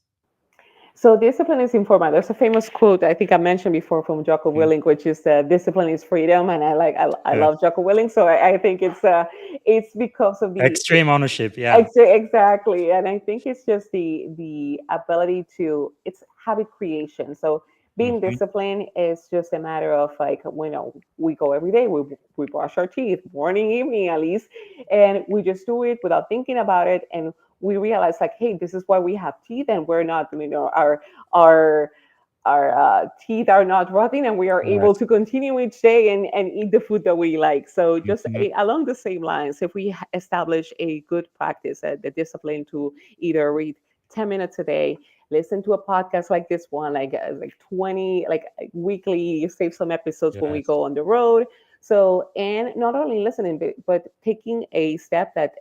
So discipline is informal. There's a famous quote I think I mentioned before from Jocko Mm. Willing, which is discipline is freedom, and I Yes. love Jocko Willing, so I think it's because of the Extreme ownership. Yeah. exactly, and I think it's just the ability to, it's habit creation. So being Hmm. disciplined is just a matter of like, we go every day, we brush our teeth morning, evening at least, and we just do it without thinking about it, and we realize like, hey, this is why we have teeth, and we're not, our teeth are not rotting, and we are able Yes. to continue each day and eat the food that we like. So just Hmm. along the same lines, if we establish a good practice, the discipline to either read 10 minutes a day, listen to a podcast like this one, like 20, like weekly, save some episodes when we Yes. go on the road. So, and not only listening, but taking a step that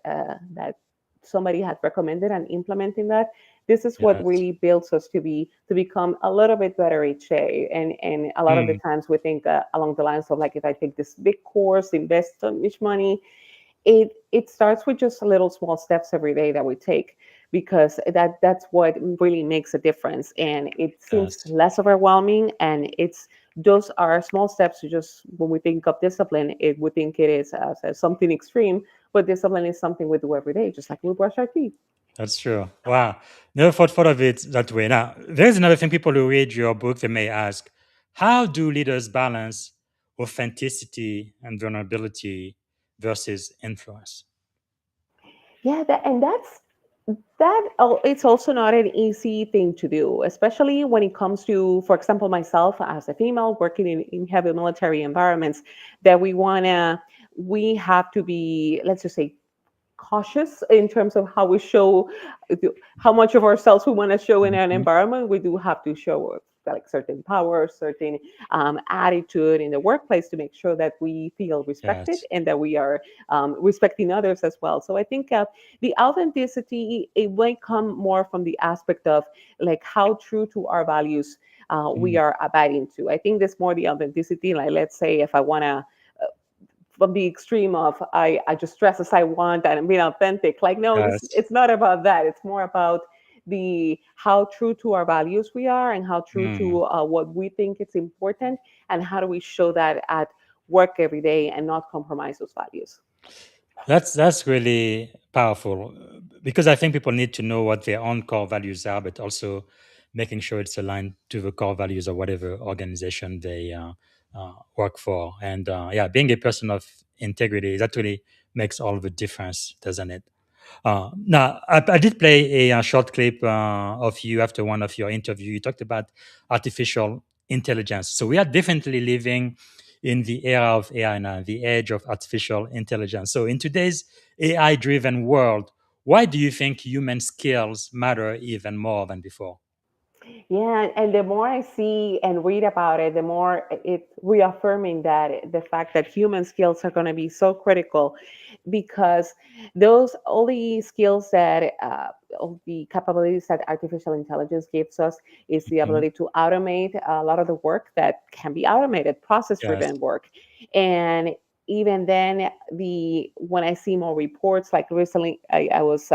somebody had recommended and implementing that, this is what Yes. really builds us to become a little bit better each day. And a lot of the Mm. times we think along the lines of like, if I take this big course, invest so much money, it starts with just little small steps every day that we take, because that's what really makes a difference, and it seems Yes. less overwhelming, and it's those are small steps. Just when we think of discipline, we think it is as something extreme, but discipline is something we do every day, just like we brush our teeth. That's true. Wow. Never thought of it that way. Now, there's another thing people who read your book, they may ask, how do leaders balance authenticity and vulnerability versus influence? Yeah, that it's also not an easy thing to do, especially when it comes to, for example, myself as a female working in heavy military environments, that we have to be, let's just say, cautious in terms of how we show, how much of ourselves we want to show in an Mhm. environment. We do have to show like certain power, certain attitude in the workplace to make sure that we feel respected Yes. and that we are respecting others as well. So I think the authenticity, it might come more from the aspect of like how true to our values we Mm. are abiding to. I think there's more the authenticity. Like, let's say if I want to, from the extreme of I just dress as I want and I'm being authentic. Like, no, this Yes. it's not about that. It's more about the how true to our values we are and how true Mm. to what we think it's important, and how do we show that at work every day and not compromise those values. That's really powerful because I think people need to know what their own core values are, but also making sure it's aligned to the core values of whatever organization they work for. And yeah, being a person of integrity, that really makes all the difference, doesn't it? Now, I did play a short clip of you after one of your interview. You talked about artificial intelligence. So we are definitely living in the era of AI now, the age of artificial intelligence. So in today's AI-driven world, why do you think human skills matter even more than before? Yeah, and the more I see and read about it, the more it's reaffirming that the fact that human skills are going to be so critical, because those all the skills that all the capabilities that artificial intelligence gives us is the Mhm. ability to automate a lot of the work that can be automated, process Yes. driven work. And even then, the when I see more reports, like recently I was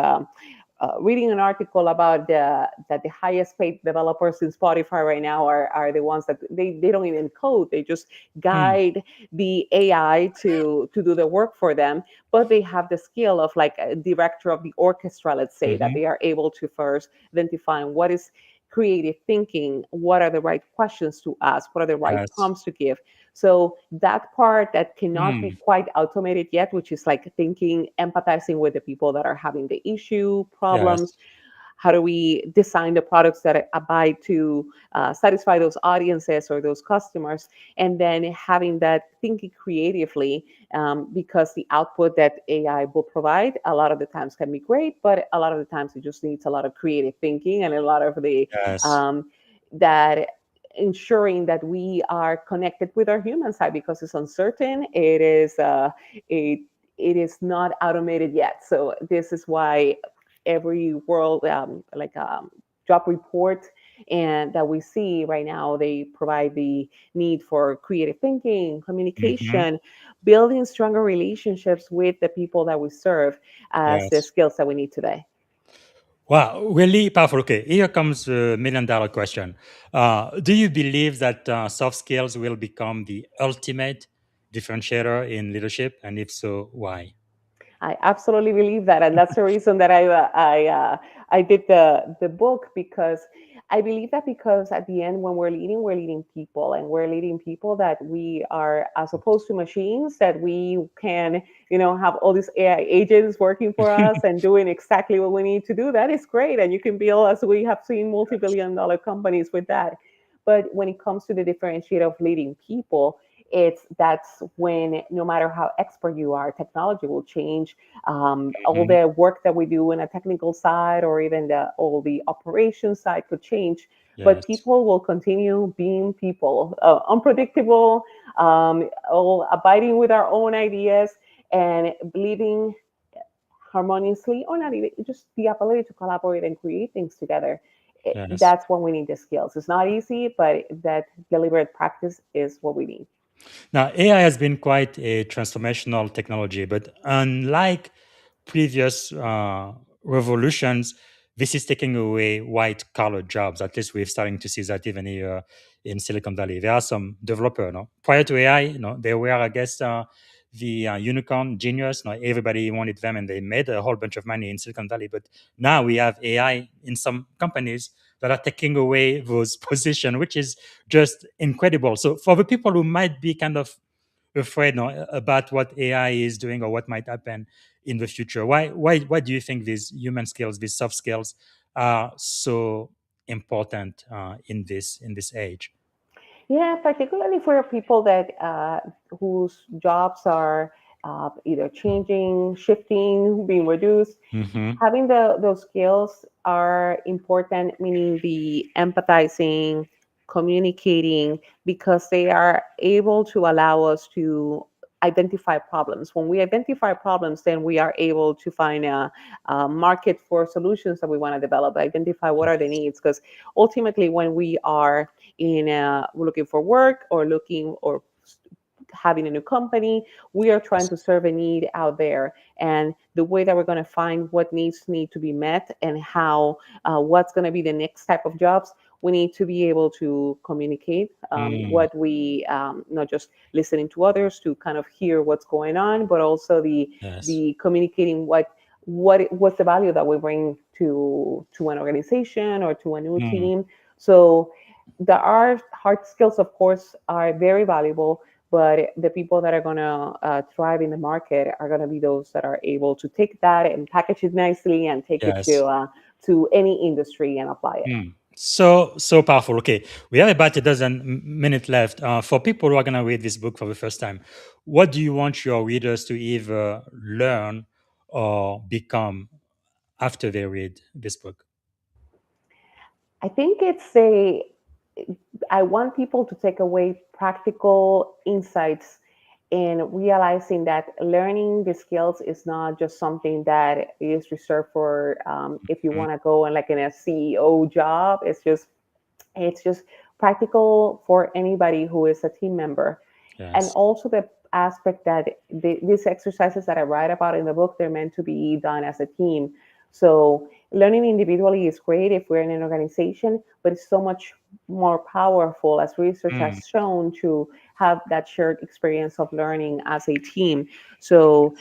reading an article about that the highest paid developers in Spotify right now are the ones that they don't even code. They just Hmm. guide the AI to do the work for them, but they have the skill of like a director of the orchestra, let's say, that Hmm. they are able to first identify what is creative thinking, what are the right questions to ask, what are the right Yes. prompts to give. So that part that cannot be Hmm. quite automated yet, which is like thinking, empathizing with the people that are having the issue, problems. Yes. How do we design the products that abide to satisfy those audiences or those customers? And then having that thinking creatively, because the output that AI will provide a lot of the times can be great, but a lot of the times it just needs a lot of creative thinking and a lot of the Yes. that ensuring that we are connected with our human side, because it's uncertain. It, it is not automated yet. So this is why every world job report and that we see right now, they provide the need for creative thinking, Hmm. communication, building stronger relationships with the people that we serve as the Yes. skills that we need today. Wow, really powerful. Okay, here comes a $1 million question. Do you believe that soft skills will become the ultimate differentiator in leadership? And if so, why? I absolutely believe that, and that's the reason that I did the book, because I believe that, because at the end, when we're leading people, and we're leading people that we are, as opposed to machines, that we can, have all these AI agents working for us and doing exactly what we need to do. That is great, and you can build, as we have seen, multi-billion-dollar companies with that. But when it comes to the differentiator of leading people, that's when, no matter how expert you are, technology will change. All Mhm. the work that we do in a technical side, or even all the operations side, could change, but Yes. people will continue being people, unpredictable, all abiding with our own ideas and believing harmoniously, or not even, just the ability to collaborate and create things together. Yes. That's when we need the skills. It's not easy, but that deliberate practice is what we need. Now, AI has been quite a transformational technology, but unlike previous revolutions, this is taking away white collar jobs. At least we're starting to see that even here in Silicon Valley. There are some developer, no? Prior to AI, they were, I guess, the unicorn genius. Everybody wanted them, and they made a whole bunch of money in Silicon Valley. But now we have AI in some companies that are taking away those positions, which is just incredible. So for the people who might be kind of afraid about what AI is doing or what might happen in the future, why do you think these human skills, these soft skills, are so important in this age? Yeah, particularly for people that whose jobs are either changing, shifting, being reduced. Mm-hmm. Having those skills are important, meaning the empathizing, communicating, because they are able to allow us to identify problems. When we identify problems, then we are able to find a market for solutions that we want to develop, identify what are the Yes. needs. Because ultimately, when we are we're looking for work or looking or having a new company, we are trying Yes. to serve a need out there, and the way that we're going to find what needs need to be met and how what's going to be the next type of jobs, we need to be able to communicate Mm, what we not just listening to others to kind of hear what's going on, but also yes. the communicating what's the value that we bring to an organization or to a new Mm, team. So there are hard skills, of course, are very valuable, but the people that are going to thrive in the market are going to be those that are able to take that and package it nicely and take it yes. to any industry and apply it. So powerful. Okay, we have about a dozen minutes left. For people who are going to read this book for the first time, what do you want your readers to either learn or become after they read this book? I think it's a I want people to take away practical insights in realizing that learning the skills is not just something that is reserved for if you Mm, want to go and like in a CEO job. It's just practical for anybody who is a team member, and yes. also the aspect that these exercises that I write about in the book, they're meant to be done as a team. So learning individually is great if we're in an organization, but it's so much more powerful, as research Mm, has shown, to have that shared experience of learning as a team. So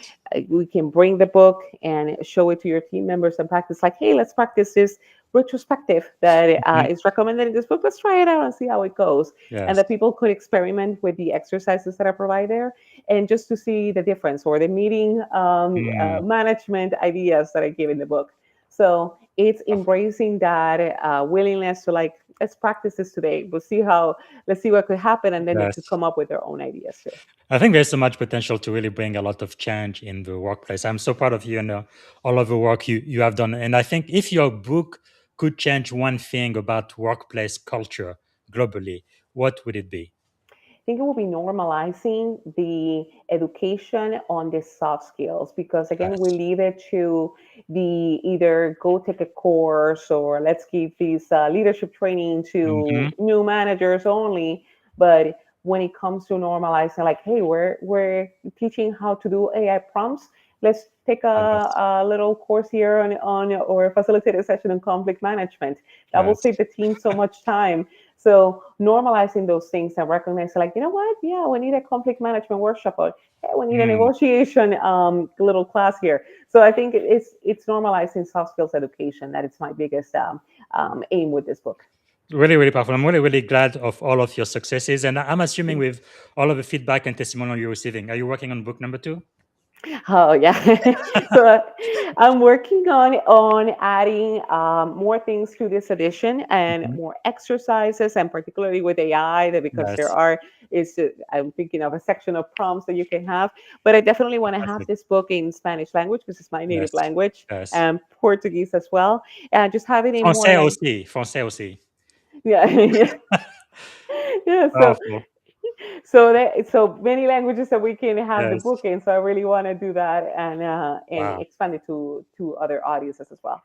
we can bring the book and show it to your team members and practice, like, hey, let's practice this retrospective that mhm, is recommended in this book. Let's try it out and see how it goes. And yes. that people could experiment with the exercises that I provide there, and just to see the difference, or the meeting Mm, management ideas that I give in the book. So it's embracing that willingness to, like, let's practice this today. Let's see what could happen, and then they could yes. come up with their own ideas too. I think there's so much potential to really bring a lot of change in the workplace. I'm so proud of you and all of the work you have done. And I think if your book could change one thing about workplace culture globally, what would it be? I think it will be normalizing the education on the soft skills, because again, we Yes. leave it to the either go take a course or let's give these leadership training Hmm. to new managers only. But when it comes to normalizing, like, hey, we're teaching how to do AI prompts. Let's take Yes. a little course here on or facilitate a session on conflict management. That will Yes. save the team so much time. So normalizing those things and recognizing, like, you know what? Yeah, we need a conflict management workshop, or hey, we need a Mm, negotiation little class here. So I think it's normalizing soft skills education. That is my biggest aim with this book. really, really powerful. I'm really, really glad of all of your successes. And I'm assuming with all of the feedback and testimonial you're receiving, are you working on book number two? Oh yeah. So I'm working on adding more things to this edition and Mhm. more exercises, and particularly with AI, that because there Yes. are is I'm thinking of a section of prompts that you can have. But I definitely want to have Fantastic. this book in Spanish language, because it's my native Yes. language, Yes. and Portuguese as well, and just have it in more Français like, aussi. Français aussi. yeah. Yeah. Yeah, so Powerful. so many languages that we can have the Yes. book in. So I really want to do that and Wow. expand it to other audiences as well.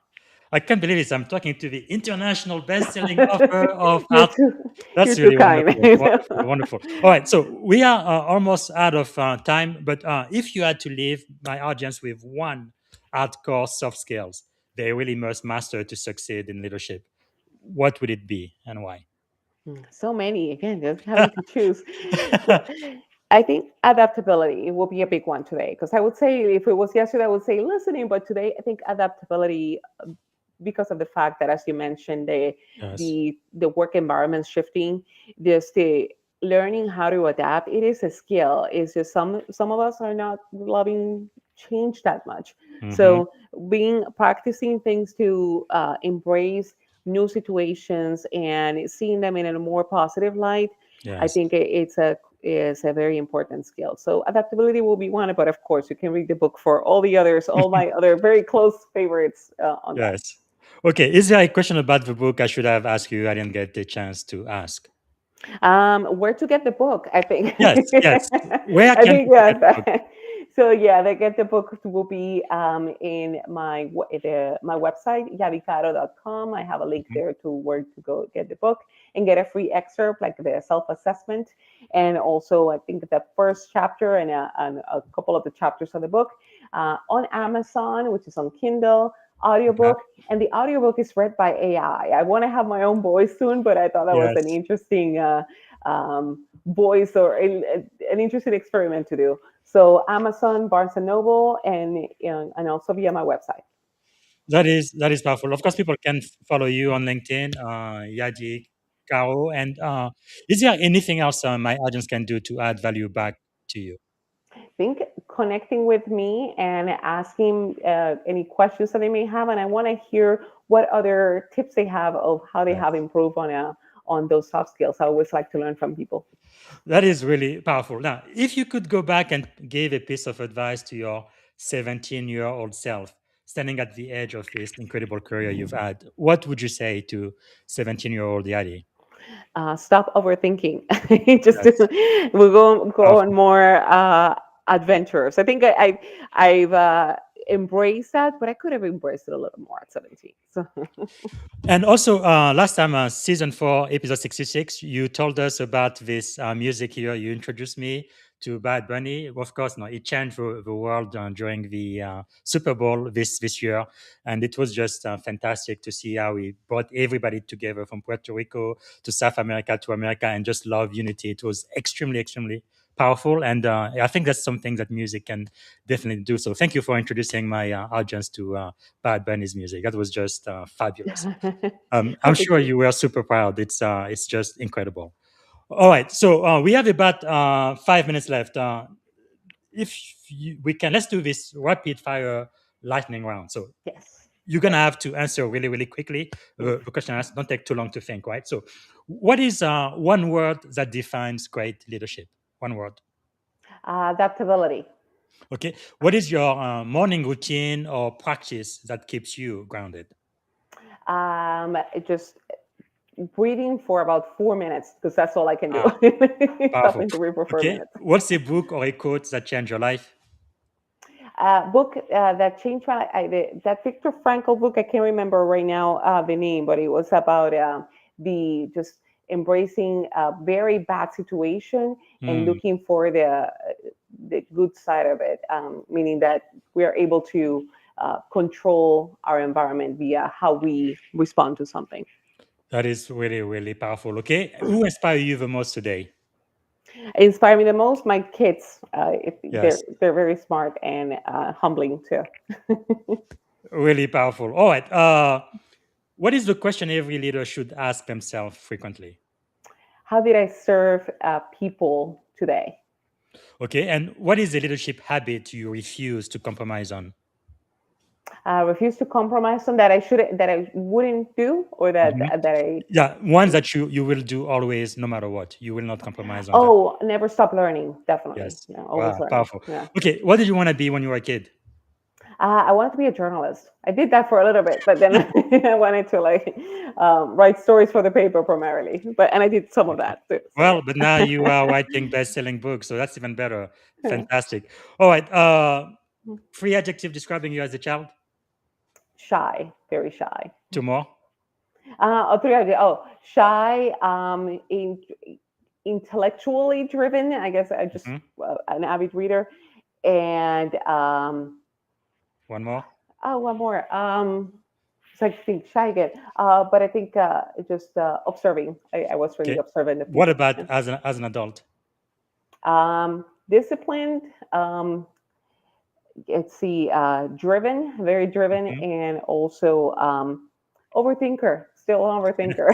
I can't believe this. I'm talking to the international best-selling author of You're art. too you're That's too really kind. wonderful. Wonderful. Wonderful. All right. So we are almost out of time. But if you had to leave my audience with one hardcore soft skills they really must master to succeed in leadership, what would it be and why? So many, again, just having to choose. Well, I think adaptability will be a big one today, because I would say if it was yesterday, I would say listening, but today I think adaptability, because of the fact that, as you mentioned, Yes. the work environment shifting, just the learning how to adapt. It is a skill. It's just some of us are not loving change that much. Mm-hmm. So being practicing things to embrace new situations and seeing them in a more positive light, I Yes. think it's a is a very important skill. So adaptability will be one, but of course you can read the book for all the others, all my other very close favorites on that. Yes. Okay. Is there a question about the book I should have asked you? I didn't get the chance to ask. Where to get the book? I think. Yes. Yes. Where I can think people yes. get the book? So yeah, the get the book will be in my website yadicaro.com. I have a link Mhm. there to where to go get the book and get a free excerpt like the self-assessment, and also I think the first chapter and a couple of the chapters of the book on Amazon, which is on Kindle Uh-huh. audiobook, and the audiobook is read by AI. I want to have my own voice soon, but I thought that was an Yes. interesting voice or an interesting experiment to do. So Amazon, Barnes and Noble, and also via my website. That is powerful. Of course, people can follow you on LinkedIn, Yadi, Caro, and is there anything else my audience can do to add value back to you? I think connecting with me and asking any questions that they may have, and I want to hear what other tips they have of how they have Yes. improved on those soft skills. I always like to learn from people. That is really powerful. Now, if you could go back and give a piece of advice to your 17-year-old self, standing at the edge of this incredible career you've had, what would you say to 17-year-old Yadi? Stop overthinking. Just Yes, we'll go on powerful. more adventures. I think I've embraced that, but I could have embraced it a little more at 17. So And also, last time, season 4, episode 66, you told us about this music here. You introduced me to Bad Bunny. Of course, no, it changed the world during the Super Bowl this year. And it was just fantastic to see how he brought everybody together from Puerto Rico to South America to America and just love unity. It was extremely, extremely powerful. And I think that's something that music can definitely do. So thank you for introducing my audience to Bad Bunny's music. That was just fabulous. I'm oh, thank sure you. you were super proud. It's just incredible. All right, so we have about 5 minutes left. If we can, let's do this rapid fire lightning round. So Yes. you're gonna have to answer really, really quickly. The question asks, don't take too long to think, right? So, what is one word that defines great leadership? One word. Adaptability. Okay. What is your morning routine or practice that keeps you grounded? Just breathing for about 4 minutes because that's all I can do. Ah, powerful. Stopping to breathe for four Okay. minutes. What's a book or a quote that changed your life? Book that changed that Viktor Frankl book. I can't remember right now the name, but it was about the just embracing a very bad situation and Hmm. looking for the good side of it, meaning that we are able to control our environment via how we respond to something. That is really, really powerful. Okay. Who inspire you the most today? Inspire me the most, my kids. Yes. They're very smart and humbling too. Really powerful. All right. What is the question every leader should ask themselves frequently? How did I serve people today? Okay. And what is the leadership habit you refuse to compromise on? Refuse to compromise on that I wouldn't do, or Mhm. that I Yeah. Ones that you will do always, no matter what. You will not compromise on that. oh, never stop learning. Definitely, Yes. yeah, Wow. always learning. Powerful. Yeah. Okay. What did you want to be when you were a kid? I wanted to be a journalist. I did that for a little bit, but then I wanted to like write stories for the paper primarily. But and I did some of Okay. that too. So Well, but yeah. now you are writing best-selling books, so that's even better. Fantastic. All right. Three adjective describing you as a child. Shy, very shy. Two more. Three ideas. Oh, shy, intellectually driven. I guess I just Mhm. an avid reader, and One more. oh, one more. It's like think shy again. But I think just observing. I was really Okay. observant of What people. about Yeah. as an adult? Disciplined. Let's see. Driven, very driven, Mhm. and also overthinker. Still an overthinker.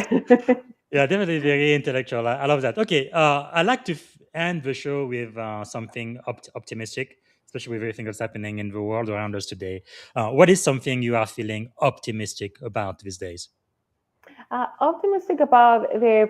Yeah, definitely very intellectual. I love that. Okay. I like to end the show with something optimistic, especially with everything that's happening in the world around us today. What is something you are feeling optimistic about these days? Optimistic about the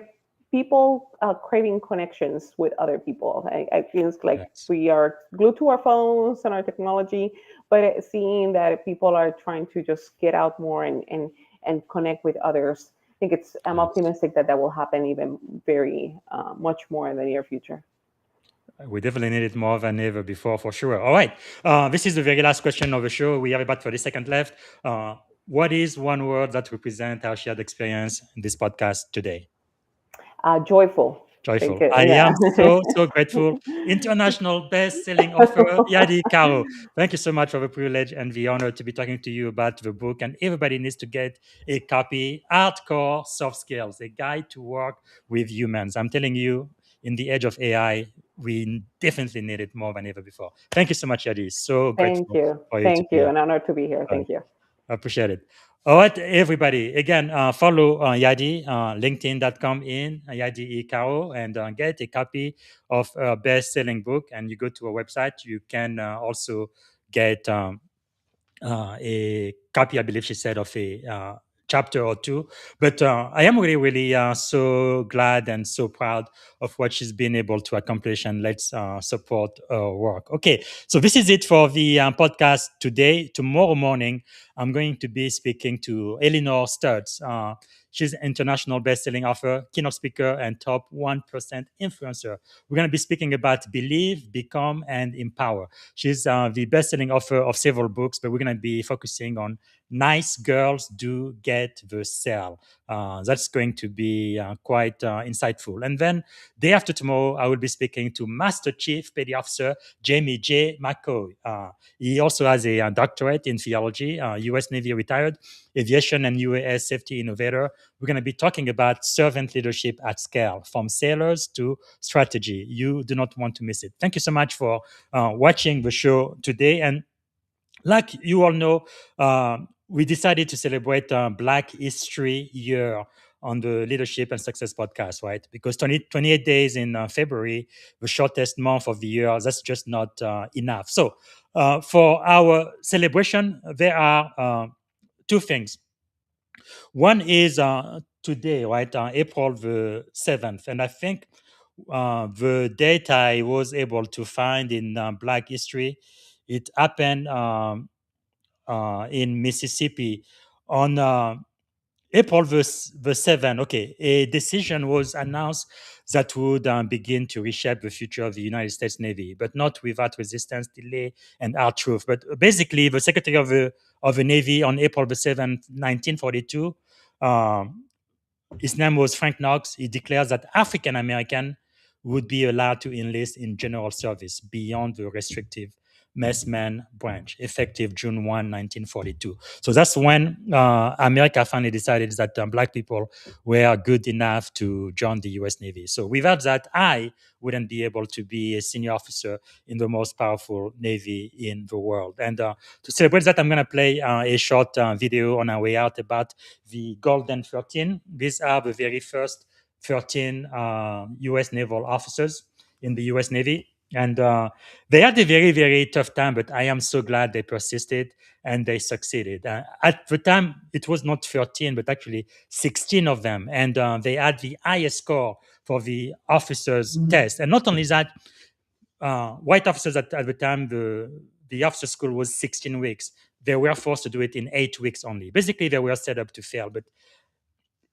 people craving connections with other people. I feel like Yes. we are glued to our phones and our technology, but seeing that people are trying to just get out more and connect with others, I think I'm Yes. optimistic that that will happen even very much more in the near future. We definitely need it more than ever before, for sure. All right. This is the very last question of the show. We have about 30 seconds left. What is one word that represents our shared experience in this podcast today? Joyful. I think, Joyful. I yeah. am so grateful. International best-selling author Yadi, Caro. Thank you so much for the privilege and the honor to be talking to you about the book. And everybody needs to get a copy. Hardcore Soft Skills: A Guide to Work with Humans. I'm telling you, in the age of AI, we definitely need it more than ever before. Thank you so much, Yadi. So Thank grateful you. for you to Thank be you. here. An honor to be here. Thank you. I appreciate it. All right, everybody. Again, follow Yadi, linkedin.com in Yadi E. Caro, and get a copy of her best-selling book. And you go to our website. You can also get a copy, I believe she said, of a chapter or two. But I am really, really so glad and so proud of what she's been able to accomplish, and let's support her work. Okay, so this is it for the podcast today. Tomorrow morning, I'm going to be speaking to Eleanor Stutz. She's an international best-selling author, keynote speaker, and top 1% influencer. We're going to be speaking about believe, become, and empower. She's the best-selling author of several books, but we're going to be focusing on nice girls do get the sell. That's going to be quite insightful. And then day after tomorrow, I will be speaking to Master Chief Petty Officer Jamie J. McCoy. He also has a doctorate in theology, U.S. Navy retired, aviation and UAS safety innovator. We're going to be talking about servant leadership at scale, from sailors to strategy. You do not want to miss it. Thank you so much for watching the show today. And like you all know, we decided to celebrate Black History Year on the Leadership and Success podcast, right? Because 28 days in February, the shortest month of the year, that's just not enough. So for our celebration, there are two things. One is today, right, April the 7th. And I think the date I was able to find in Black history, it happened in Mississippi on April the 7th. Okay, a decision was announced that would begin to reshape the future of the United States Navy, but not without resistance, delay, and hard truth. But basically, the Secretary of the Navy on April the 7th, 1942, um, his name was Frank Knox. He declares that African American would be allowed to enlist in general service beyond the restrictive messman branch, effective June 1, 1942. So that's when America finally decided that Black people were good enough to join the US Navy. So without that, I wouldn't be able to be a senior officer in the most powerful Navy in the world. And to celebrate that, I'm going to play a short video on our way out about the Golden 13. These are the very first 13 US naval officers in the US Navy. And they had a very, very tough time, but I am so glad they persisted and they succeeded. At the time, it was not 13, but actually 16 of them. And they had the highest score for the officers' test. And not only that, white officers at the time, the officer school was 16 weeks. They were forced to do it in 8 weeks only. Basically, they were set up to fail. But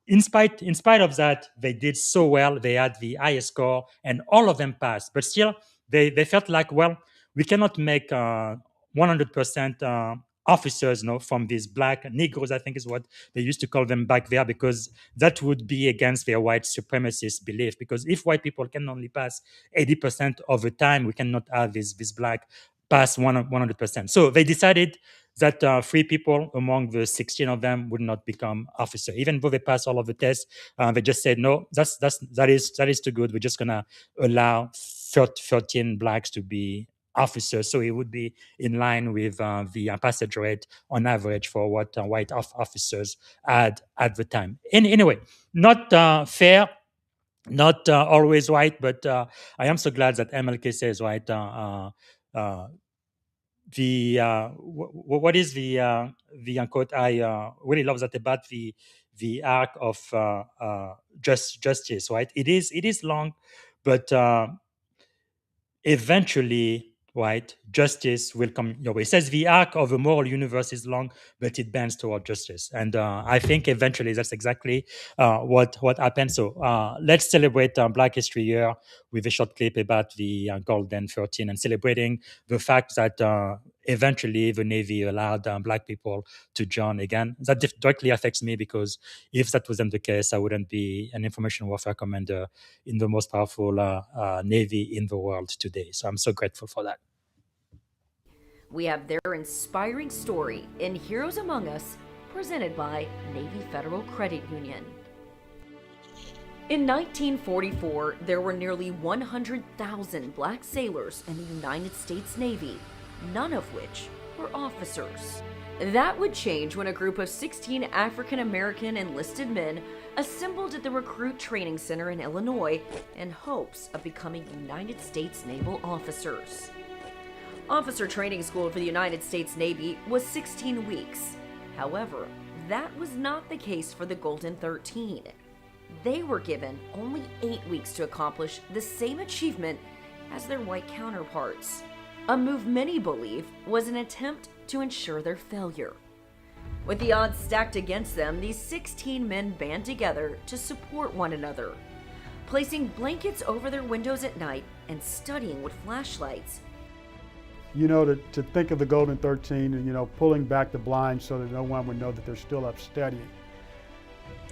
in spite of that, they did so well. They had the highest score, and all of them passed. But still, they felt like, well, we cannot make 100% officers, from these black Negroes, I think is what they used to call them back there, because that would be against their white supremacist belief. Because if white people can only pass 80% of the time, we cannot have this black pass 100%. So they decided that three people among the 16 of them would not become officer, even though they passed all of the tests. They just said, no, that is too good. We're just gonna allow 13 blacks to be officers, so it would be in line with the passage rate on average for what white officers had at the time. Anyway, not fair, not always right, but I am so glad that MLK says right. What is the quote I really love that about the the arc of justice, right? It is long, but eventually, right, justice will come your way. It says the arc of a moral universe is long, but it bends toward justice. And I think eventually that's exactly what happened. So let's celebrate Black History Year with a short clip about the Golden 13 and celebrating the fact that eventually the Navy allowed Black people to join again. That directly affects me because if that wasn't the case, I wouldn't be an information warfare commander in the most powerful Navy in the world today. So I'm so grateful for that. We have their inspiring story in Heroes Among Us, presented by Navy Federal Credit Union. In 1944, there were nearly 100,000 black sailors in the United States Navy, none of which were officers. That would change when a group of 16 African American enlisted men assembled at the Recruit Training Center in Illinois in hopes of becoming United States naval officers. Officer training school for the United States Navy was 16 weeks. However, that was not the case for the Golden 13. They were given only 8 weeks to accomplish the same achievement as their white counterparts, a move many believe was an attempt to ensure their failure. With the odds stacked against them, these 16 men band together to support one another, placing blankets over their windows at night and studying with flashlights. You know, to think of the Golden 13 and, you know, pulling back the blinds so that no one would know that they're still up studying.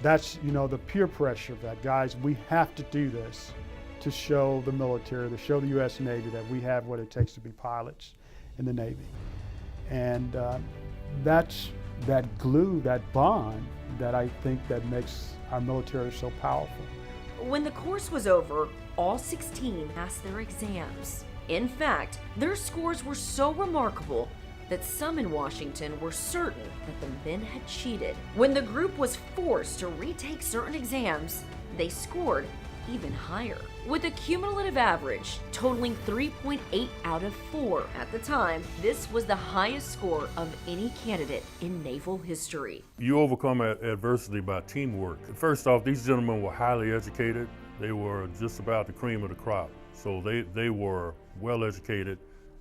That's, you know, the peer pressure of that. Guys, we have to do this to show the military, to show the U.S. Navy that we have what it takes to be pilots in the Navy. And that's that glue, that bond that I think that makes our military so powerful. When the course was over, all 16 passed their exams. In fact, their scores were so remarkable that some in Washington were certain that the men had cheated. When the group was forced to retake certain exams, they scored even higher, with a cumulative average totaling 3.8 out of 4. At the time, this was the highest score of any candidate in naval history. You overcome adversity by teamwork. First off, these gentlemen were highly educated. They were just about the cream of the crop. So they were well educated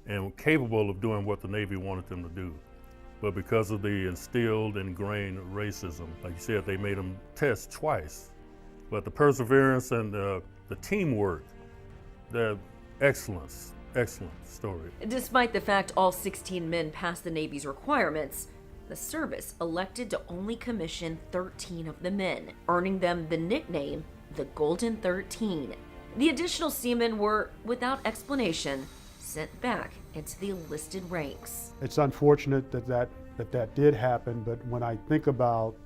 and capable of doing what the Navy wanted them to do. But because of the instilled, ingrained racism, like you said, they made them test twice. But the perseverance and the teamwork, the excellent story. Despite the fact all 16 men passed the Navy's requirements, the service elected to only commission 13 of the men, earning them the nickname the Golden 13. The additional seamen were, without explanation, sent back into the enlisted ranks. It's unfortunate that did happen, but when I think about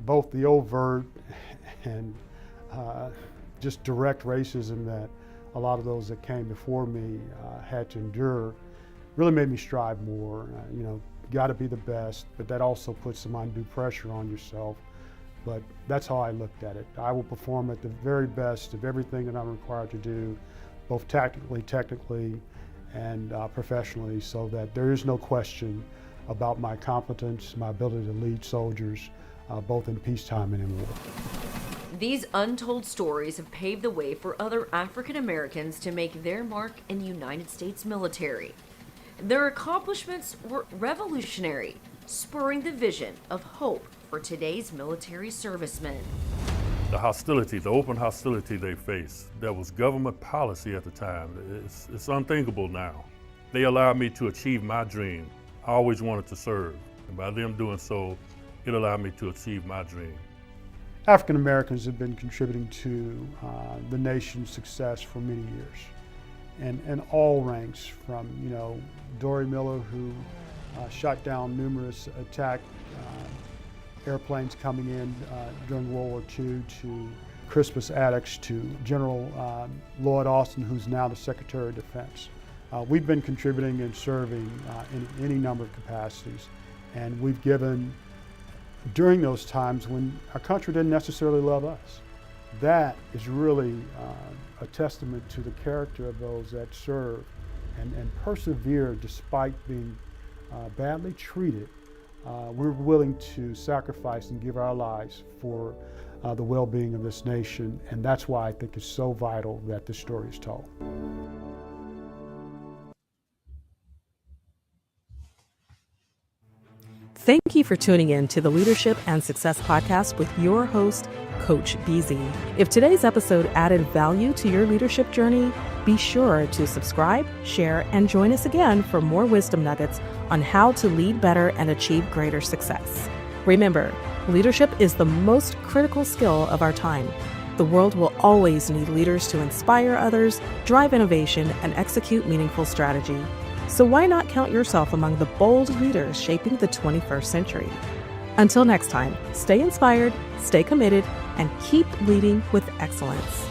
both the overt and just direct racism that a lot of those that came before me had to endure, really made me strive more. You know, got to be the best, but that also puts some undue pressure on yourself. But that's how I looked at it. I will perform at the very best of everything that I'm required to do, both tactically, technically, and professionally, so that there is no question about my competence, my ability to lead soldiers, both in peacetime and in war. These untold stories have paved the way for other African Americans to make their mark in the United States military. Their accomplishments were revolutionary, spurring the vision of hope for today's military servicemen. The hostility, the open hostility they faced, that was government policy at the time. It's unthinkable now. They allowed me to achieve my dream. I always wanted to serve, and by them doing so, it allowed me to achieve my dream. African Americans have been contributing to the nation's success for many years, and all ranks, from, you know, Dory Miller, who shot down numerous attack airplanes coming in during World War II, to Crispus Attucks, to General Lloyd Austin, who's now the Secretary of Defense. We've been contributing and serving in any number of capacities, and we've given during those times when our country didn't necessarily love us. That is really a testament to the character of those that serve and persevere despite being badly treated we're willing to sacrifice and give our lives for the well-being of this nation, and that's why I think it's so vital that this story is told. Thank you for tuning in to the Leadership and Success Podcast with your host, Coach BZ. If today's episode added value to your leadership journey, be sure to subscribe, share, and join us again for more wisdom nuggets on how to lead better and achieve greater success. Remember, leadership is the most critical skill of our time. The world will always need leaders to inspire others, drive innovation, and execute meaningful strategy. So why not count yourself among the bold leaders shaping the 21st century? Until next time, stay inspired, stay committed, and keep leading with excellence.